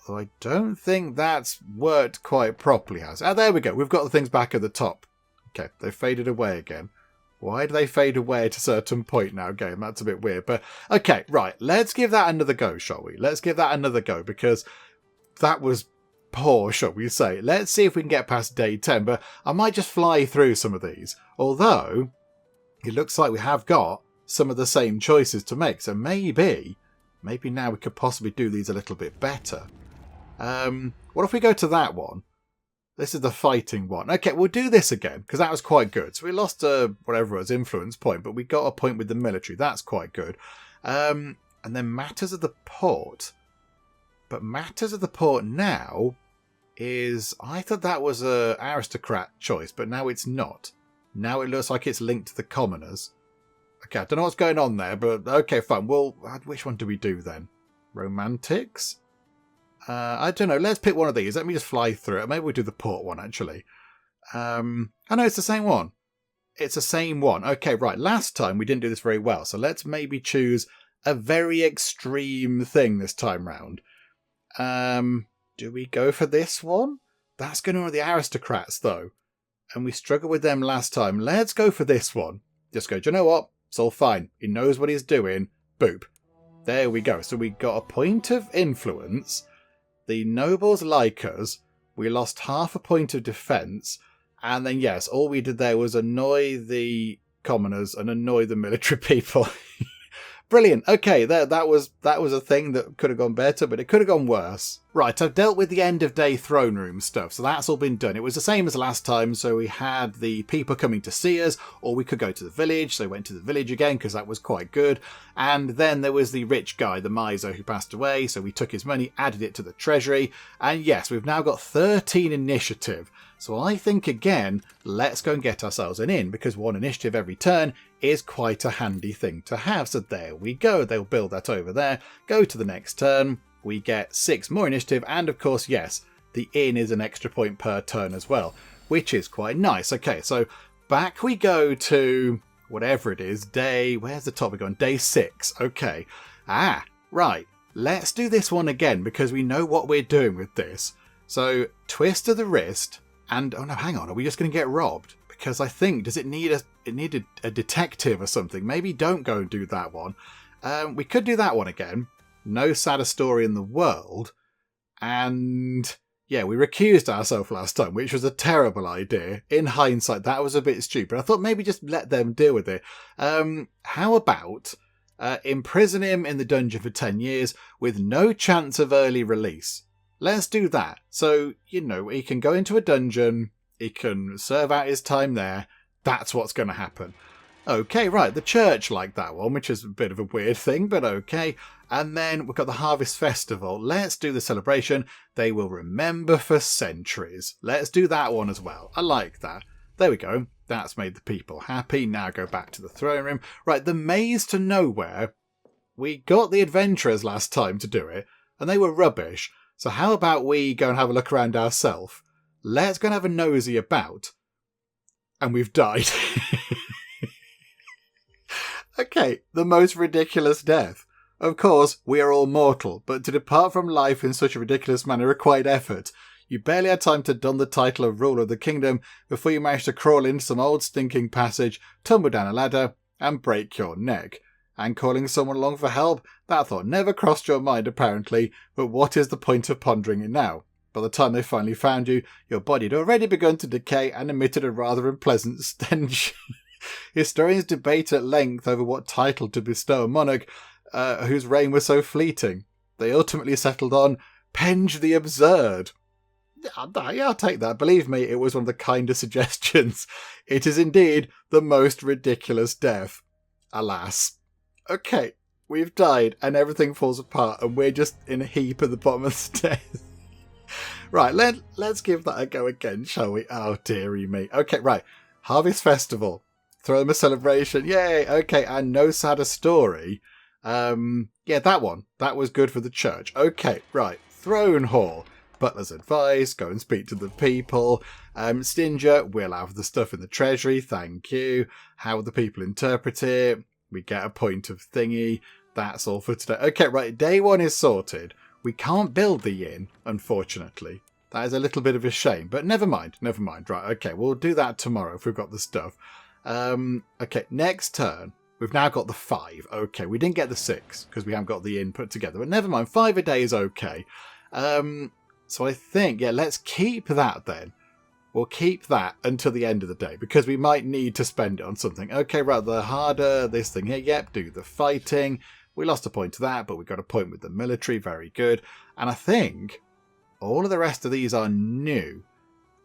Although I don't think that's worked quite properly, has it? Ah, there we go, we've got the things back at the top. Okay, they faded away again. Why do they fade away at a certain point now, game? That's a bit weird. But, okay, right, let's give that another go, shall we? Let's give that another go, because that was poor, shall we say. Let's see if we can get past day 10, but I might just fly through some of these. Although, it looks like we have got some of the same choices to make, so maybe now we could possibly do these a little bit better. What if we go to that one? This is the fighting one. Okay, we'll do this again, because that was quite good. So we lost whatever it was, influence point, but we got a point with the military. That's quite good. And then Matters of the Port. But Matters of the Port now is... I thought that was a aristocrat choice, but now it's not. Now it looks like it's linked to the commoners. Okay, I don't know what's going on there, but okay, fine. Well, which one do we do then? Romantics? I don't know. Let's pick one of these. Let me just fly through it. Maybe we'll do the port one, actually. Oh, no, it's the same one. It's the same one. Okay, right. Last time we didn't do this very well, so let's maybe choose a very extreme thing this time round. Do we go for this one? That's going to be the aristocrats, though. And we struggled with them last time. Let's go for this one. Just go, do you know what? It's all fine. He knows what he's doing. Boop. There we go. So we got a point of influence. The nobles like us. We lost half a point of defence. And then, yes, all we did there was annoy the commoners and annoy the military people. Brilliant. Okay, that was a thing that could have gone better, but it could have gone worse. Right, I've dealt with the end of day throne room stuff, so that's all been done. It was the same as last time, so we had the people coming to see us, or we could go to the village, so we went to the village again, because that was quite good. And then there was the rich guy, the miser, who passed away, so we took his money, added it to the treasury, and yes, we've now got 13 initiative. So I think, again, let's go and get ourselves an inn, because 1 initiative every turn is quite a handy thing to have. So there we go. They'll build that over there. Go to the next turn. We get 6 more initiative. And of course, yes, the inn is an extra point per turn as well, which is quite nice. Okay, so back we go to whatever it is. Where's the topic on? Day 6. Okay. Right. Let's do this one again, because we know what we're doing with this. So twist of the wrist. And, oh no, hang on. Are we just going to get robbed? Because I think, does it need a detective or something? Maybe don't go and do that one. We could do that one again. No sadder story in the world. And yeah, we recused ourselves last time, which was a terrible idea. In hindsight, that was a bit stupid. I thought maybe just let them deal with it. How about imprison him in the dungeon for 10 years with no chance of early release? Let's do that. So, he can go into a dungeon. He can serve out his time there. That's what's going to happen. Okay, right. The church liked that one, which is a bit of a weird thing, but okay. And then we've got the Harvest Festival. Let's do the celebration. They will remember for centuries. Let's do that one as well. I like that. There we go. That's made the people happy. Now go back to the throne room. Right, the Maze to Nowhere. We got the adventurers last time to do it, and they were rubbish. So how about we go and have a look around ourselves? Let's go and have a nosy about. And we've died. Okay, the most ridiculous death. Of course, we are all mortal, but to depart from life in such a ridiculous manner required effort. You barely had time to don the title of ruler of the kingdom before you managed to crawl into some old stinking passage, tumble down a ladder, and break your neck. And calling someone along for help, that thought never crossed your mind apparently, but what is the point of pondering it now? By the time they finally found you, your body had already begun to decay and emitted a rather unpleasant stench. Historians debate at length over what title to bestow a monarch whose reign was so fleeting. They ultimately settled on Penge the Absurd. Yeah, I'll take that. Believe me, it was one of the kinder suggestions. It is indeed the most ridiculous death. Alas. Okay, we've died and everything falls apart and we're just in a heap at the bottom of the stairs. Right, let's give that a go again, shall we? Oh, dearie me. Okay, right. Harvest Festival. Throw them a celebration. Yay! Okay, and no sadder story. Yeah, that one. That was good for the church. Okay, right. Throne Hall. Butler's advice. Go and speak to the people. Stinger. We'll have the stuff in the treasury. Thank you. How the people interpret it. We get a point of thingy. That's all for today. Okay, right. Day 1 is sorted. We can't build the inn, unfortunately. That is a little bit of a shame, but never mind. Right, okay, we'll do that tomorrow if we've got the stuff. Okay, next turn. We've now got the 5. Okay, we didn't get the 6 because we haven't got the inn put together, but never mind. 5 a day is okay. So I think, yeah, let's keep that then. We'll keep that until the end of the day because we might need to spend it on something. Okay, right, the harder, this thing here. Yep, do the fighting. We lost a point to that, but we got a point with the military. Very good. And I think all of the rest of these are new.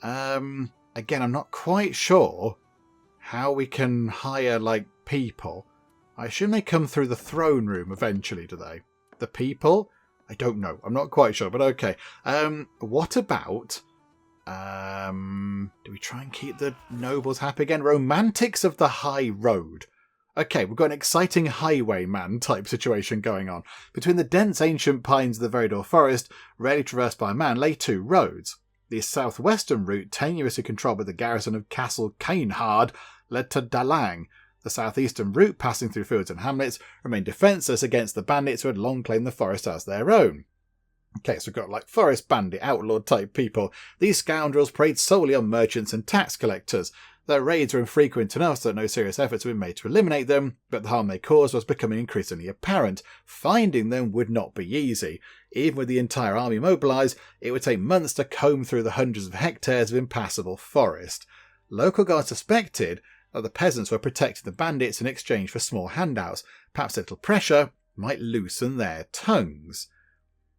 Again, I'm not quite sure how we can hire, people. I assume they come through the throne room eventually, do they? The people? I don't know. I'm not quite sure, but okay. What about... do we try and keep the nobles happy again? Romantics of the High Road. Okay, we've got an exciting highwayman type situation going on. Between the dense ancient pines of the Veridor forest, rarely traversed by man, lay 2 roads. The southwestern route, tenuously controlled by the garrison of Castle Canehard, led to Dalang. The southeastern route, passing through fields and hamlets, remained defenceless against the bandits who had long claimed the forest as their own. Okay, so we've got forest bandit, outlaw type people. These scoundrels preyed solely on merchants and tax collectors. Their raids were infrequent enough so that no serious efforts had been made to eliminate them, but the harm they caused was becoming increasingly apparent. Finding them would not be easy. Even with the entire army mobilised, it would take months to comb through the hundreds of hectares of impassable forest. Local guards suspected that the peasants were protecting the bandits in exchange for small handouts. Perhaps a little pressure might loosen their tongues.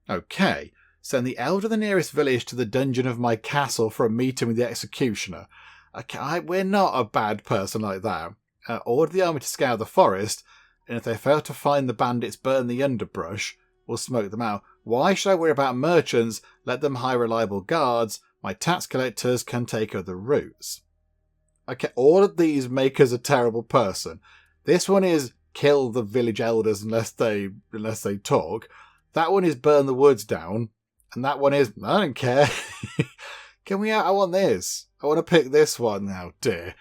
Okay, send the elder of the nearest village to the dungeon of my castle for a meeting with the executioner. Okay, we're not a bad person like that. Order the army to scour the forest, and if they fail to find the bandits, burn the underbrush. We'll smoke them out. Why should I worry about merchants? Let them hire reliable guards. My tax collectors can take other routes. Okay, all of these make us a terrible person. This one is kill the village elders unless they talk. That one is burn the woods down. And that one is, I don't care. I want this. I want to pick this one now, dear.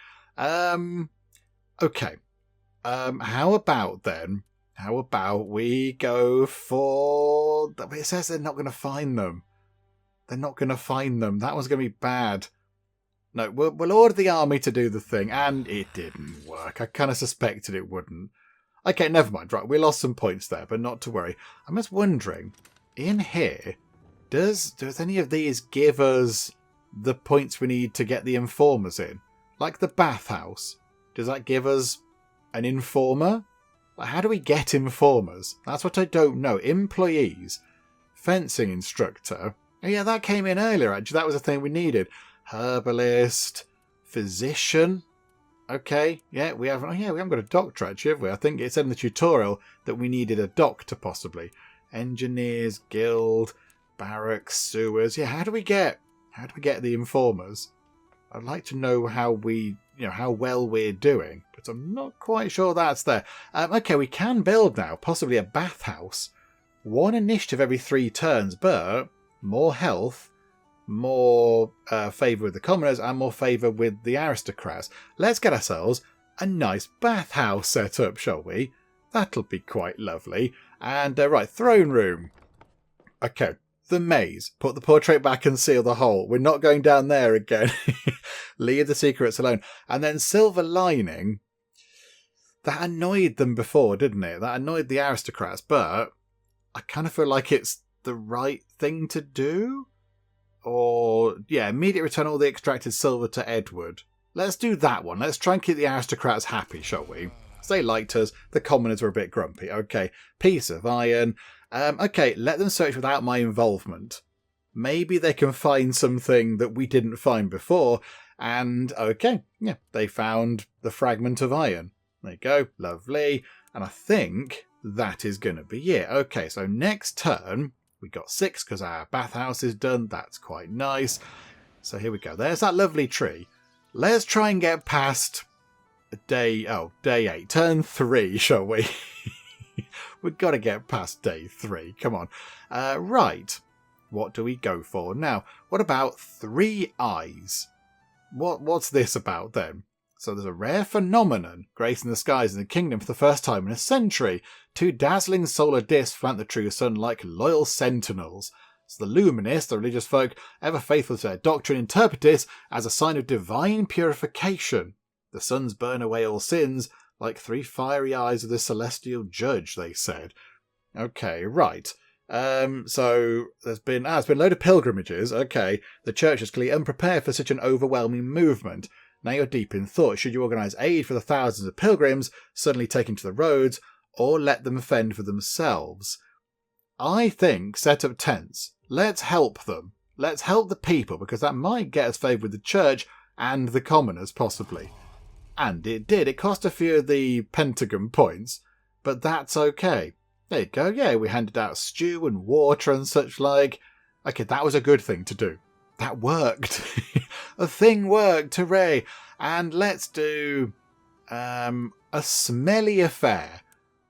Okay. How about we go for... It says they're not going to find them. They're not going to find them. That one's going to be bad. No, we'll order the army to do the thing, and it didn't work. I kind of suspected it wouldn't. Okay, never mind. Right, we lost some points there, but not to worry. I'm just wondering, in here, does any of these give us the points we need to get the informers in? Like the bathhouse. Does that give us an informer? How do we get informers? That's what I don't know. Employees. Fencing instructor. Oh yeah, that came in earlier, actually. That was the thing we needed. Herbalist. Physician. Okay, yeah, we haven't got a doctor, actually, have we? I think it said in the tutorial that we needed a doctor, possibly. Engineers, guild, barracks, sewers. Yeah, how do we get the informers? I'd like to know how well we're doing, but I'm not quite sure that's there. Okay, we can build now, possibly a bathhouse. 1 initiative every 3 turns, but more health, more favour with the commoners, and more favour with the aristocrats. Let's get ourselves a nice bathhouse set up, shall we? That'll be quite lovely. And, right, throne room. Okay, the maze. Put the portrait back and seal the hole. We're not going down there again. Leave the secrets alone. And then silver lining. That annoyed them before, didn't it? That annoyed the aristocrats, but I kind of feel like it's the right thing to do. Or, yeah, immediate return all the extracted silver to Edward. Let's do that one. Let's try and keep the aristocrats happy, shall we? They liked us. The commoners were a bit grumpy. Okay, piece of iron. Okay, let them search without my involvement. Maybe they can find something that we didn't find before. And, okay, yeah, they found the fragment of iron. There you go, lovely. And I think that is going to be it. Okay, so next turn, we got 6 because our bathhouse is done. That's quite nice. So here we go. There's that lovely tree. Let's try and get past day 8. Turn 3, shall we? We've got to get past day 3. Come on. Right. What do we go for now? What about 3 eyes? What's this about then? So there's a rare phenomenon gracing the skies in the kingdom for the first time in a century. 2 dazzling solar discs flank the true sun like loyal sentinels. So the luminous, the religious folk, ever faithful to their doctrine, interpret this as a sign of divine purification. The suns burn away all sins, like 3 fiery eyes of the celestial judge, they said. Okay, right. So there's been a load of pilgrimages. Okay, the church is clearly unprepared for such an overwhelming movement. Now you're deep in thought. Should you organise aid for the thousands of pilgrims suddenly taking to the roads, or let them fend for themselves? I think set up tents. Let's help them. Let's help the people, because that might get us favour with the church and the commoners, possibly. And it did. It cost a few of the Pentagon points, but that's okay. There you go. Yeah, we handed out stew and water and such like. Okay, that was a good thing to do. That worked. A thing worked. Hooray. And let's do a smelly affair.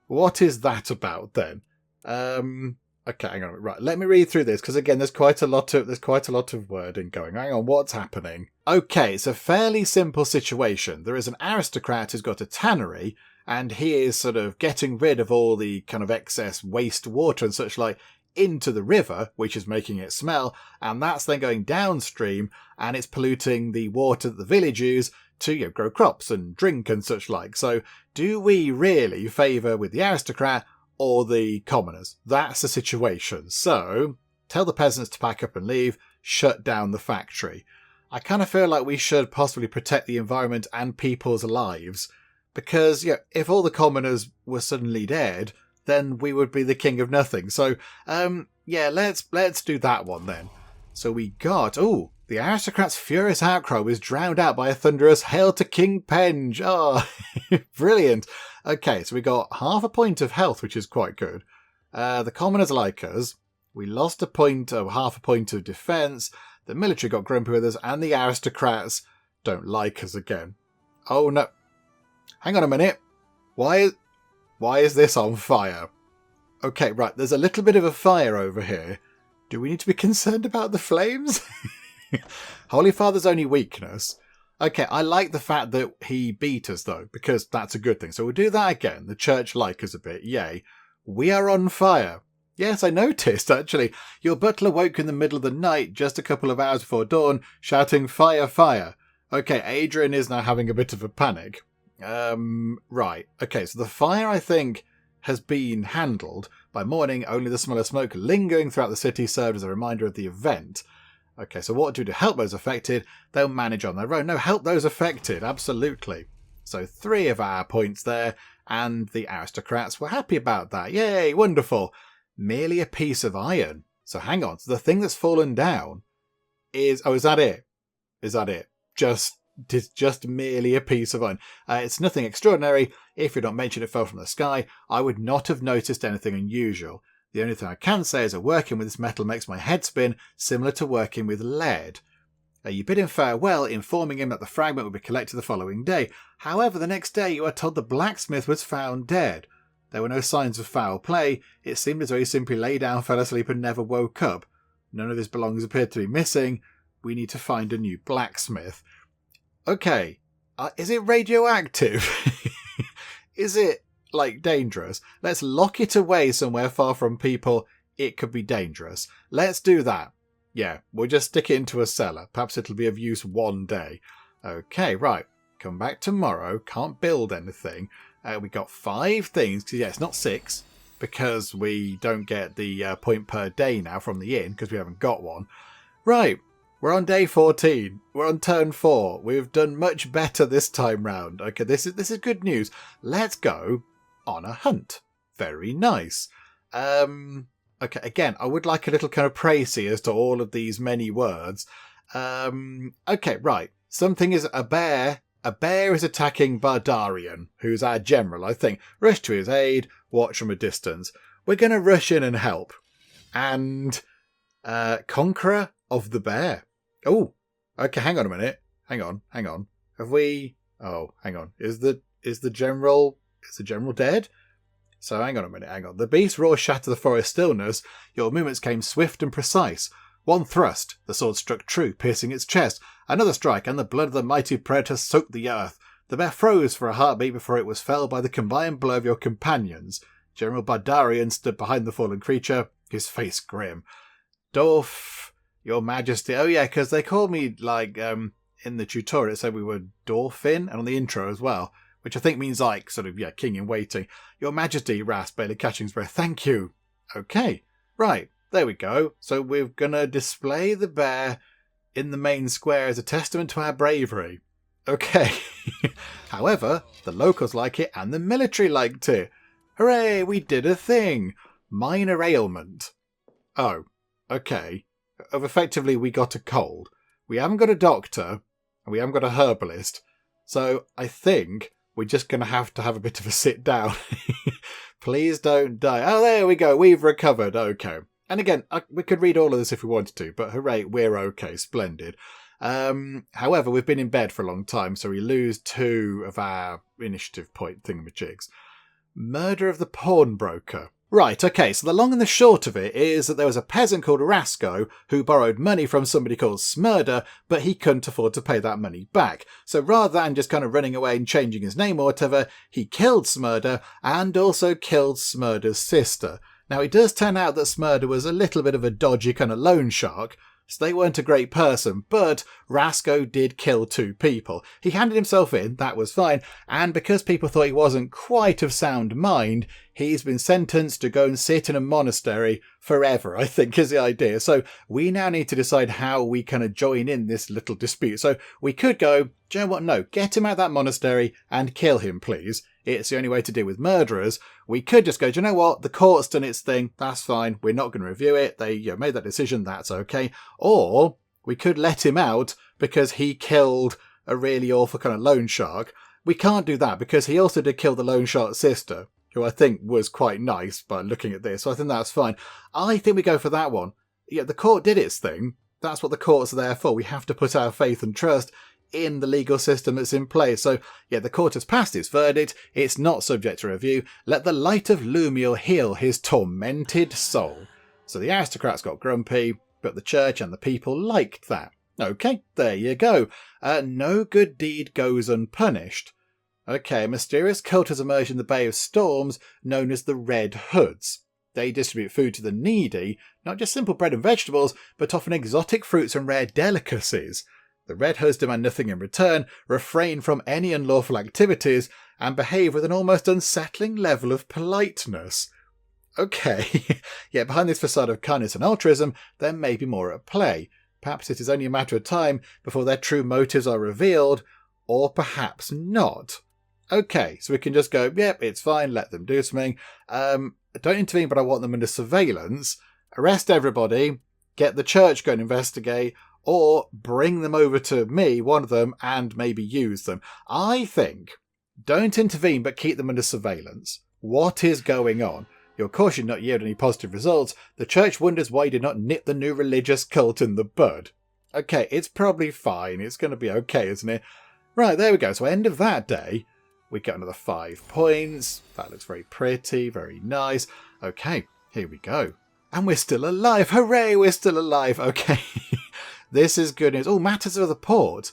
What is that about then? Okay, hang on. Right, let me read through this because again, there's quite a lot of wording going. Hang on, what's happening? Okay, it's a fairly simple situation. There is an aristocrat who's got a tannery, and he is sort of getting rid of all the kind of excess waste water and such like into the river, which is making it smell, and that's then going downstream, and it's polluting the water that the village use to grow crops and drink and such like. So, do we really favour with the aristocrat or the commoners? That's the situation. So, tell the peasants to pack up and leave, shut down the factory. I kind of feel like we should possibly protect the environment and people's lives. Because, yeah, if all the commoners were suddenly dead, then we would be the king of nothing. So, yeah, let's do that one then. So we got, the aristocrat's furious outcry was drowned out by a thunderous hail to King Penge. Oh, brilliant. Okay, so we got half a point of health, which is quite good. The commoners like us. We lost half a point of defense. The military got grumpy with us, and the aristocrats don't like us again. Oh no. Hang on a minute. Why is this on fire? Okay, right, there's a little bit of a fire over here. Do we need to be concerned about the flames? Holy Father's only weakness. Okay, I like the fact that he beat us, though, because that's a good thing. So we'll do that again. The church like us a bit. Yay. We are on fire. Yes, I noticed, actually. Your butler woke in the middle of the night, just a couple of hours before dawn, shouting, "Fire, fire." Okay, Adrian is now having a bit of a panic. Right. Okay, so the fire, I think, has been handled. By morning, only the smell of smoke lingering throughout the city served as a reminder of the event. Okay, so what do to help those affected? They'll manage on their own. No, help those affected, absolutely. So 3 of our points there, and the aristocrats were happy about that. Yay, wonderful. Merely a piece of iron. So hang on, so the thing that's fallen down is... Oh, is that it? Is that it? Just merely a piece of iron. It's nothing extraordinary. If you'd not mentioned it fell from the sky, I would not have noticed anything unusual. The only thing I can say is that working with this metal makes my head spin, similar to working with lead. You bid him farewell, informing him that the fragment would be collected the following day. However, the next day you are told the blacksmith was found dead. There were no signs of foul play. It seemed as though he simply lay down, fell asleep, and never woke up. None of his belongings appeared to be missing. We need to find a new blacksmith. Okay, is it radioactive? Is it, dangerous? Let's lock it away somewhere far from people. It could be dangerous. Let's do that. Yeah, we'll just stick it into a cellar. Perhaps it'll be of use one day. Okay, right. Come back tomorrow. Can't build anything. We got 5 things. Yeah, it's not 6. Because we don't get the point per day now from the inn. Because we haven't got one. Right. We're on day 14. We're on turn 4. We've done much better this time round. Okay, this is good news. Let's go on a hunt. Very nice. Okay, again, I would like a little kind of précis as to all of these many words. Okay, right. Something is a bear. A bear is attacking Bardarian, who's our general, I think. Rush to his aid. Watch from a distance. We're going to rush in and help. And conqueror of the bear. Oh, okay, hang on a minute. Hang on. Have we... Oh, hang on. Is the general dead? So hang on a minute. The beast's roar shattered the forest stillness. Your movements came swift and precise. One thrust, the sword struck true, piercing its chest. Another strike, and the blood of the mighty predator soaked the earth. The bear froze for a heartbeat before it was felled by the combined blow of your companions. General Bardarian stood behind the fallen creature, his face grim. Dorf... Your Majesty. Oh, yeah, because they called me, in the tutorial, it said we were Dorfin, and on the intro as well, which I think means, king in waiting. Your Majesty, rasped Bailey, catching his breath. Thank you. Okay, right, there we go. So we're going to display the bear in the main square as a testament to our bravery. Okay. However, the locals like it, and the military liked it. Hooray, we did a thing. Minor ailment. Oh, okay. Effectively, we got a cold. We haven't got a doctor, and we haven't got a herbalist. So I think we're just going to have a bit of a sit down. Please don't die. Oh, there we go. We've recovered. Okay. And again, we could read all of this if we wanted to, but hooray, we're okay. Splendid. However, we've been in bed for a long time, so we lose 2 of our initiative point thingamajigs. Murder of the pawnbroker. Right, okay, so the long and the short of it is that there was a peasant called Rasco who borrowed money from somebody called Smurder, but he couldn't afford to pay that money back. So rather than just kind of running away and changing his name or whatever, he killed Smurder and also killed Smurder's sister. Now, it does turn out that Smurder was a little bit of a dodgy kind of loan shark, so they weren't a great person, but Rasco did kill 2 people. He handed himself in, that was fine, and because people thought he wasn't quite of sound mind, he's been sentenced to go and sit in a monastery forever, I think is the idea. So we now need to decide how we kind of join in this little dispute. So we could go, do you know what, no, get him out of that monastery and kill him, please. It's the only way to deal with murderers. We could just go, do you know what, the court's done its thing, that's fine, we're not going to review it, they made that decision, that's okay. Or we could let him out because he killed a really awful kind of loan shark. We can't do that because he also did kill the loan shark's sister, who I think was quite nice by looking at this, so I think that's fine. I think we go for that one. Yeah, the court did its thing. That's what the courts are there for. We have to put our faith and trust in the legal system that's in place. So, yeah, the court has passed its verdict. It's not subject to review. Let the light of Lumiel heal his tormented soul. So the aristocrats got grumpy, but the church and the people liked that. Okay, there you go. No good deed goes unpunished. Okay, a mysterious cult has emerged in the Bay of Storms known as the Red Hoods. They distribute food to the needy, not just simple bread and vegetables, but often exotic fruits and rare delicacies. The Red Hoods demand nothing in return, refrain from any unlawful activities, and behave with an almost unsettling level of politeness. Okay, yet behind this facade of kindness and altruism, there may be more at play. Perhaps it is only a matter of time before their true motives are revealed, or perhaps not. Okay, so we can just go, yep, it's fine, let them do something. Don't intervene, but I want them under surveillance. Arrest everybody, get the church going to investigate, or bring them over to me, one of them, and maybe use them. I think, don't intervene, but keep them under surveillance. What is going on? Your course should not yield any positive results. The church wonders why you did not nip the new religious cult in the bud. Okay, it's probably fine. It's going to be okay, isn't it? Right, there we go. So end of that day, we get another 5 points. That looks very pretty, very nice. Okay, here we go. And we're still alive. Hooray, we're still alive. Okay. This is good news. Oh, matters of the port.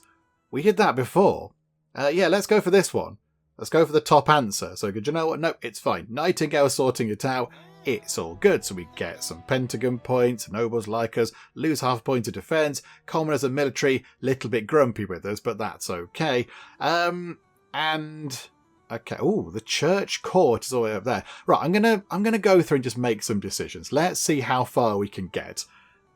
We did that before. Yeah, let's go for this one. Let's go for the top answer. So, do you know what? No, it's fine. Nightingale sorting it out. It's all good. So we get some Pentagon points. Nobles like us. Lose half a point of defence. Commoners and military, little bit grumpy with us, but that's okay. And okay. Oh, the church court is all the way up there. Right, I'm gonna go through and just make some decisions. Let's see how far we can get.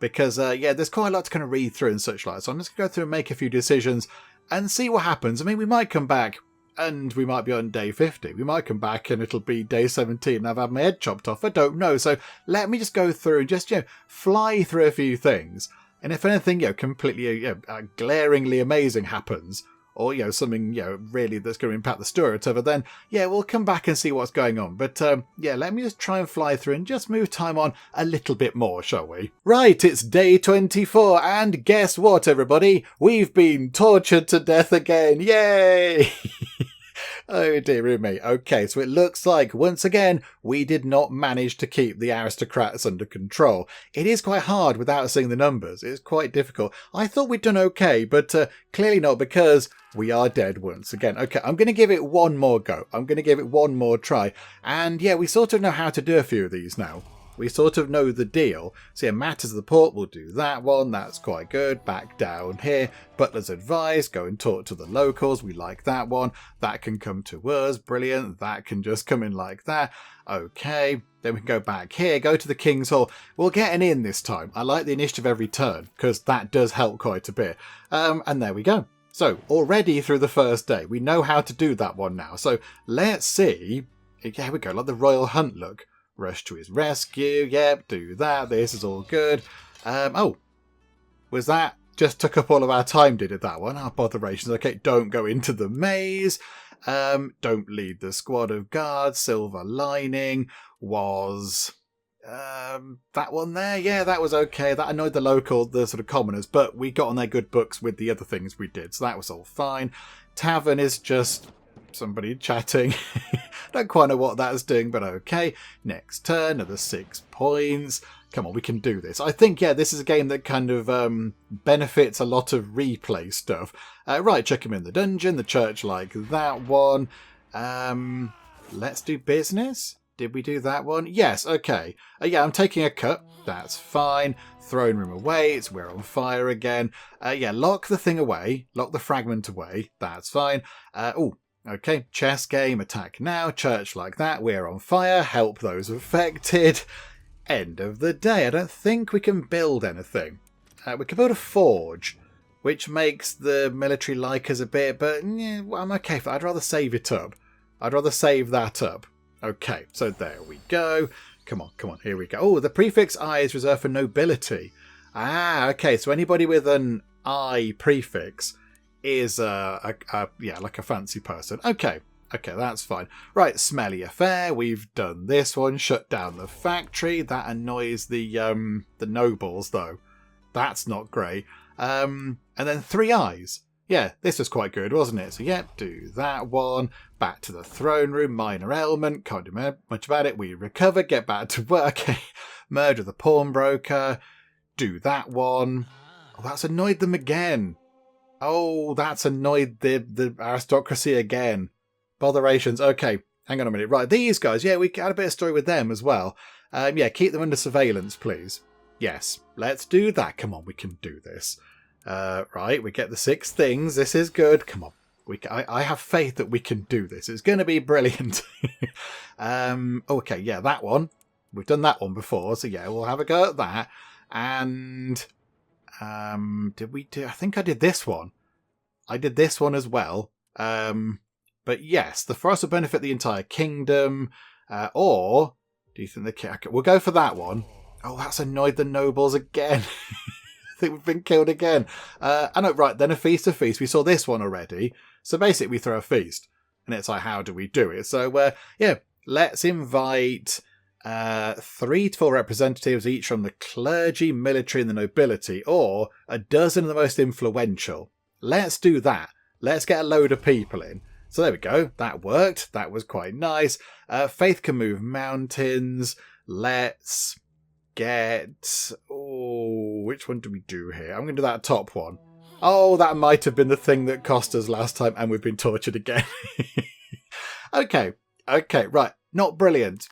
Because, yeah, there's quite a lot to kind of read through and such like. So I'm just going to go through and make a few decisions and see what happens. I mean, we might come back and we might be on day 50. We might come back and it'll be day 17 and I've had my head chopped off. I don't know. So let me just go through and just, fly through a few things. And if anything, completely glaringly amazing happens, or, something, really that's going to impact the story or whatever, then, yeah, we'll come back and see what's going on. But, yeah, let me just try and fly through and just move time on a little bit more, shall we? Right, it's day 24, and guess what, everybody? We've been tortured to death again. Yay! Oh dear me. Okay, so it looks like, once again, we did not manage to keep the aristocrats under control. It is quite hard without seeing the numbers. It's quite difficult. I thought we'd done okay, but clearly not, because we are dead once again. Okay, I'm going to give it one more go. I'm going to give it one more try. And yeah, we sort of know how to do a few of these now. We sort of know the deal. So yeah, matters of the port, we'll do that one. That's quite good. Back down here. Butler's advice, go and talk to the locals. We like that one. That can come to us. Brilliant. That can just come in like that. Okay. Then we can go back here, go to the King's Hall. We'll get an inn this time. I like the initiative every turn, because that does help quite a bit. And there we go. So already through the first day, we know how to do that one now. So let's see. Here we go, like the Royal Hunt look. Rush to his rescue. Yep, do that. This is all good. Oh, was that just took up all of our time, did it, that one? Our botherations. Okay, don't go into the maze. Don't lead the squad of guards. Silver lining was that one there. Yeah, that was okay. That annoyed the sort of commoners, but we got on their good books with the other things we did, so that was all fine. Tavern is just somebody chatting. Don't quite know what that's doing, but okay. Next turn, another 6 points. Come on, we can do this. I think, yeah, this is a game that kind of benefits a lot of replay stuff. Right, chuck him in the dungeon. The church like that one. Let's do business. Did we do that one? Yes, okay. Yeah, I'm taking a cut. That's fine. Throne room awaits. We're on fire again. Yeah, lock the thing away. Lock the fragment away. That's fine. Okay. Chess game. Attack now. Church like that. We're on fire. Help those affected. End of the day. I don't think we can build anything. We can build a forge, which makes the military like us a bit, but yeah, I'm okay for that. I'd rather save it up. I'd rather save that up. Okay, so there we go. Come on, here we go. Oh, the prefix I is reserved for nobility. Ah, okay, so anybody with an I prefix is like a fancy person. Okay, that's fine. Right, smelly affair. We've done this one. Shut down the factory. That annoys the nobles, though. That's not great. And then 3 eyes. Yeah, this was quite good, wasn't it? So, yeah, do that one. Back to the throne room. Minor ailment. Can't do much about it. We recover. Get back to work. Murder the pawnbroker. Do that one. Oh, that's annoyed them again. Oh, that's annoyed the aristocracy again. Botherations. Okay, hang on a minute. Right, these guys. Yeah, we had a bit of story with them as well. Yeah, keep them under surveillance, please. Yes, let's do that. Come on, we can do this. Right, we get the 6 things. This is good. Come on. I have faith that we can do this. It's going to be brilliant. Okay, yeah, that one. We've done that one before, so yeah, we'll have a go at that. And did we do... I think I did this one. I did this one as well. But yes, the forest will benefit the entire kingdom. Or do you think we'll go for that one. Oh, that's annoyed the nobles again. I think we've been killed again. I know, right, then a feast of feasts. We saw this one already. So basically we throw a feast. And it's like, how do we do it? So, yeah, let's invite 3 to 4 representatives, each from the clergy, military and the nobility, or a dozen of the most influential. Let's do that. Let's get a load of people in. So there we go. That worked. That was quite nice. Faith can move mountains. Let's get... Oh, which one do we do here? I'm going to do that top one. Oh, that might have been the thing that cost us last time and we've been tortured again. Okay, right. Not brilliant.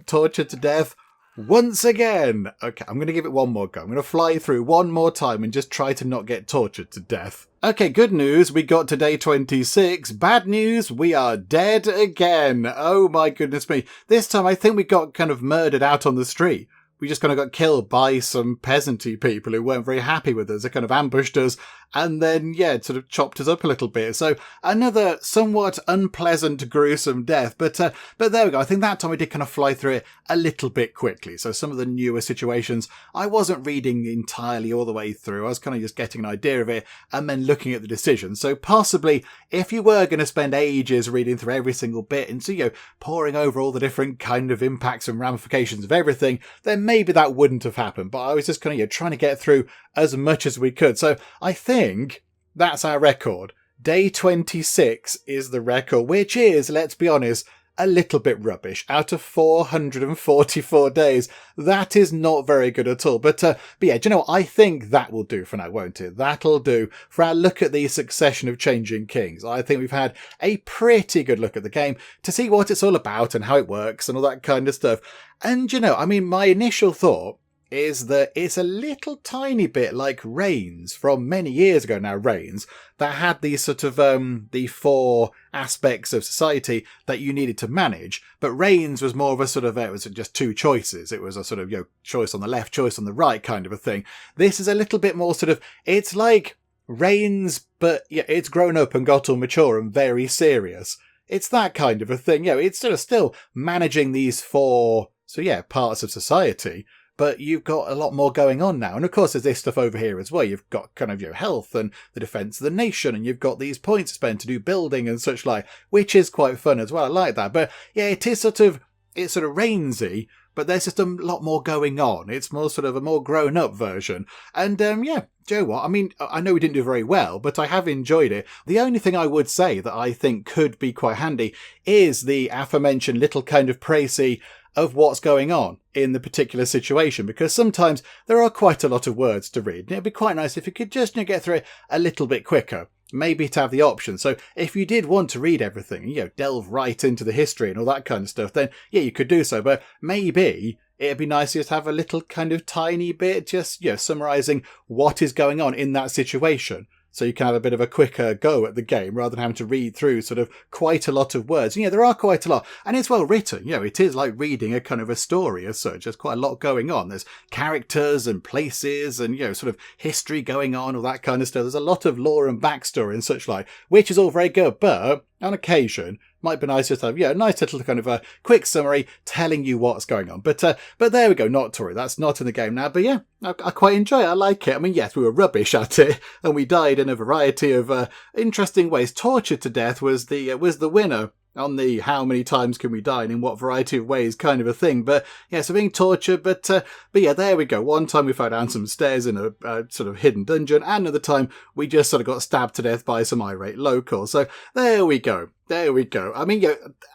Tortured to death once again. Okay, I'm going to give it one more go. I'm going to fly through one more time and just try to not get tortured to death. Okay, good news. We got to day 26. Bad news. We are dead again. Oh my goodness me. This time I think we got kind of murdered out on the street. We just kind of got killed by some peasanty people who weren't very happy with us. They kind of ambushed us and then, yeah, sort of chopped us up a little bit. So another somewhat unpleasant, gruesome death. But there we go. I think that time we did kind of fly through it a little bit quickly. So some of the newer situations, I wasn't reading entirely all the way through. I was kind of just getting an idea of it and then looking at the decisions. So possibly if you were going to spend ages reading through every single bit and so, you know, poring over all the different kind of impacts and ramifications of everything, then maybe that wouldn't have happened, but I was just kind of trying to get through as much as we could. So I think that's our record. Day 26 is the record, which is, let's be honest, a little bit rubbish. Out of 444 days, that is not very good at all. But yeah, do you know what? I think that will do for now, won't it? That'll do for our look at the succession of changing kings. I think we've had a pretty good look at the game to see what it's all about and how it works and all that kind of stuff. And, you know, I mean, my initial thought is that it's a little tiny bit like Reigns from many years ago now, Reigns, that had these sort of the 4 aspects of society that you needed to manage. But Reigns was more of a sort of, it was just 2 choices. It was a sort of, you know, choice on the left, choice on the right kind of a thing. This is a little bit more sort of, it's like Reigns, but yeah, it's grown up and got all mature and very serious. It's that kind of a thing. You know, it's sort of still managing these 4, so yeah, parts of society. But you've got a lot more going on now. And of course, there's this stuff over here as well. You've got kind of your health and the defence of the nation. And you've got these points to spend to do building and such like, which is quite fun as well. I like that. But yeah, it's sort of Reignsy, but there's just a lot more going on. It's more sort of a more grown up version. And yeah, do you know what? I mean, I know we didn't do very well, but I have enjoyed it. The only thing I would say that I think could be quite handy is the aforementioned little kind of précis of what's going on in the particular situation, because sometimes there are quite a lot of words to read. And it'd be quite nice if you could just get through it a little bit quicker. maybe to have the option. So if you did want to read everything, delve right into the history and all that kind of stuff, then yeah, you could do so. But maybe it'd be nice just to have a little kind of tiny bit, just, summarising what is going on in that situation. So you can have a bit of a quicker go at the game rather than having to read through sort of quite a lot of words. There are quite a lot. And it's well written. It is like reading a kind of a story as such. There's quite a lot going on. There's characters and places and, sort of history going on, all that kind of stuff. There's a lot of lore and backstory and such like, which is all very good. But on occasion, might be nice just to have, a nice little kind of a quick summary telling you what's going on. But there we go, not to worry, that's not in the game now. But yeah, I quite enjoy it, I like it. I mean, yes, we were rubbish at it, and we died in a variety of interesting ways. Tortured to death was the winner on the how many times can we die and in what variety of ways kind of a thing. But yeah, so being tortured, but yeah, there we go. One time we fell down some stairs in a sort of hidden dungeon, and another time we just sort of got stabbed to death by some irate locals. So there we go. There we go. I mean,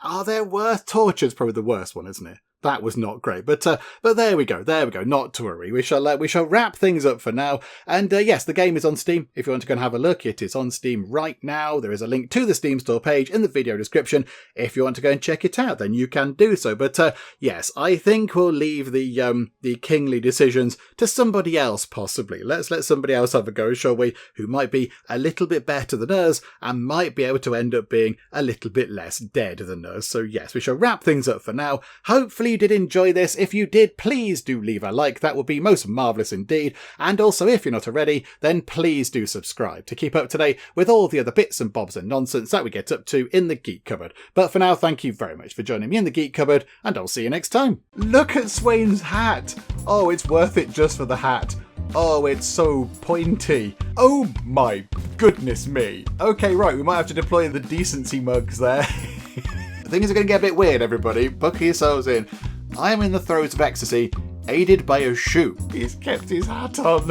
are there worse? Torture's probably the worst one, isn't it? That was not great, but there we go. There we go. Not to worry. We shall wrap things up for now. And yes, the game is on Steam. If you want to go and have a look, it is on Steam right now. There is a link to the Steam store page in the video description. If you want to go and check it out, then you can do so. But yes, I think we'll leave the kingly decisions to somebody else, possibly. Let's let somebody else have a go, shall we? Who might be a little bit better than us and might be able to end up being a little bit less dead than us. So yes, we shall wrap things up for now. Hopefully you did enjoy this. If you did, please do leave a like. That would be most marvellous indeed. And also, if you're not already, then please do subscribe to keep up to date with all the other bits and bobs and nonsense that we get up to in the Geek Cupboard. But for now, thank you very much for joining me in the Geek Cupboard, and I'll see you next time. Look at Swain's hat. Oh, it's worth it just for the hat. Oh, it's so pointy. Oh my goodness me. Okay, right, we might have to deploy the decency mugs there. Things are going to get a bit weird, everybody. Buckle yourselves in. I am in the throes of ecstasy, aided by a shoe. He's kept his hat on.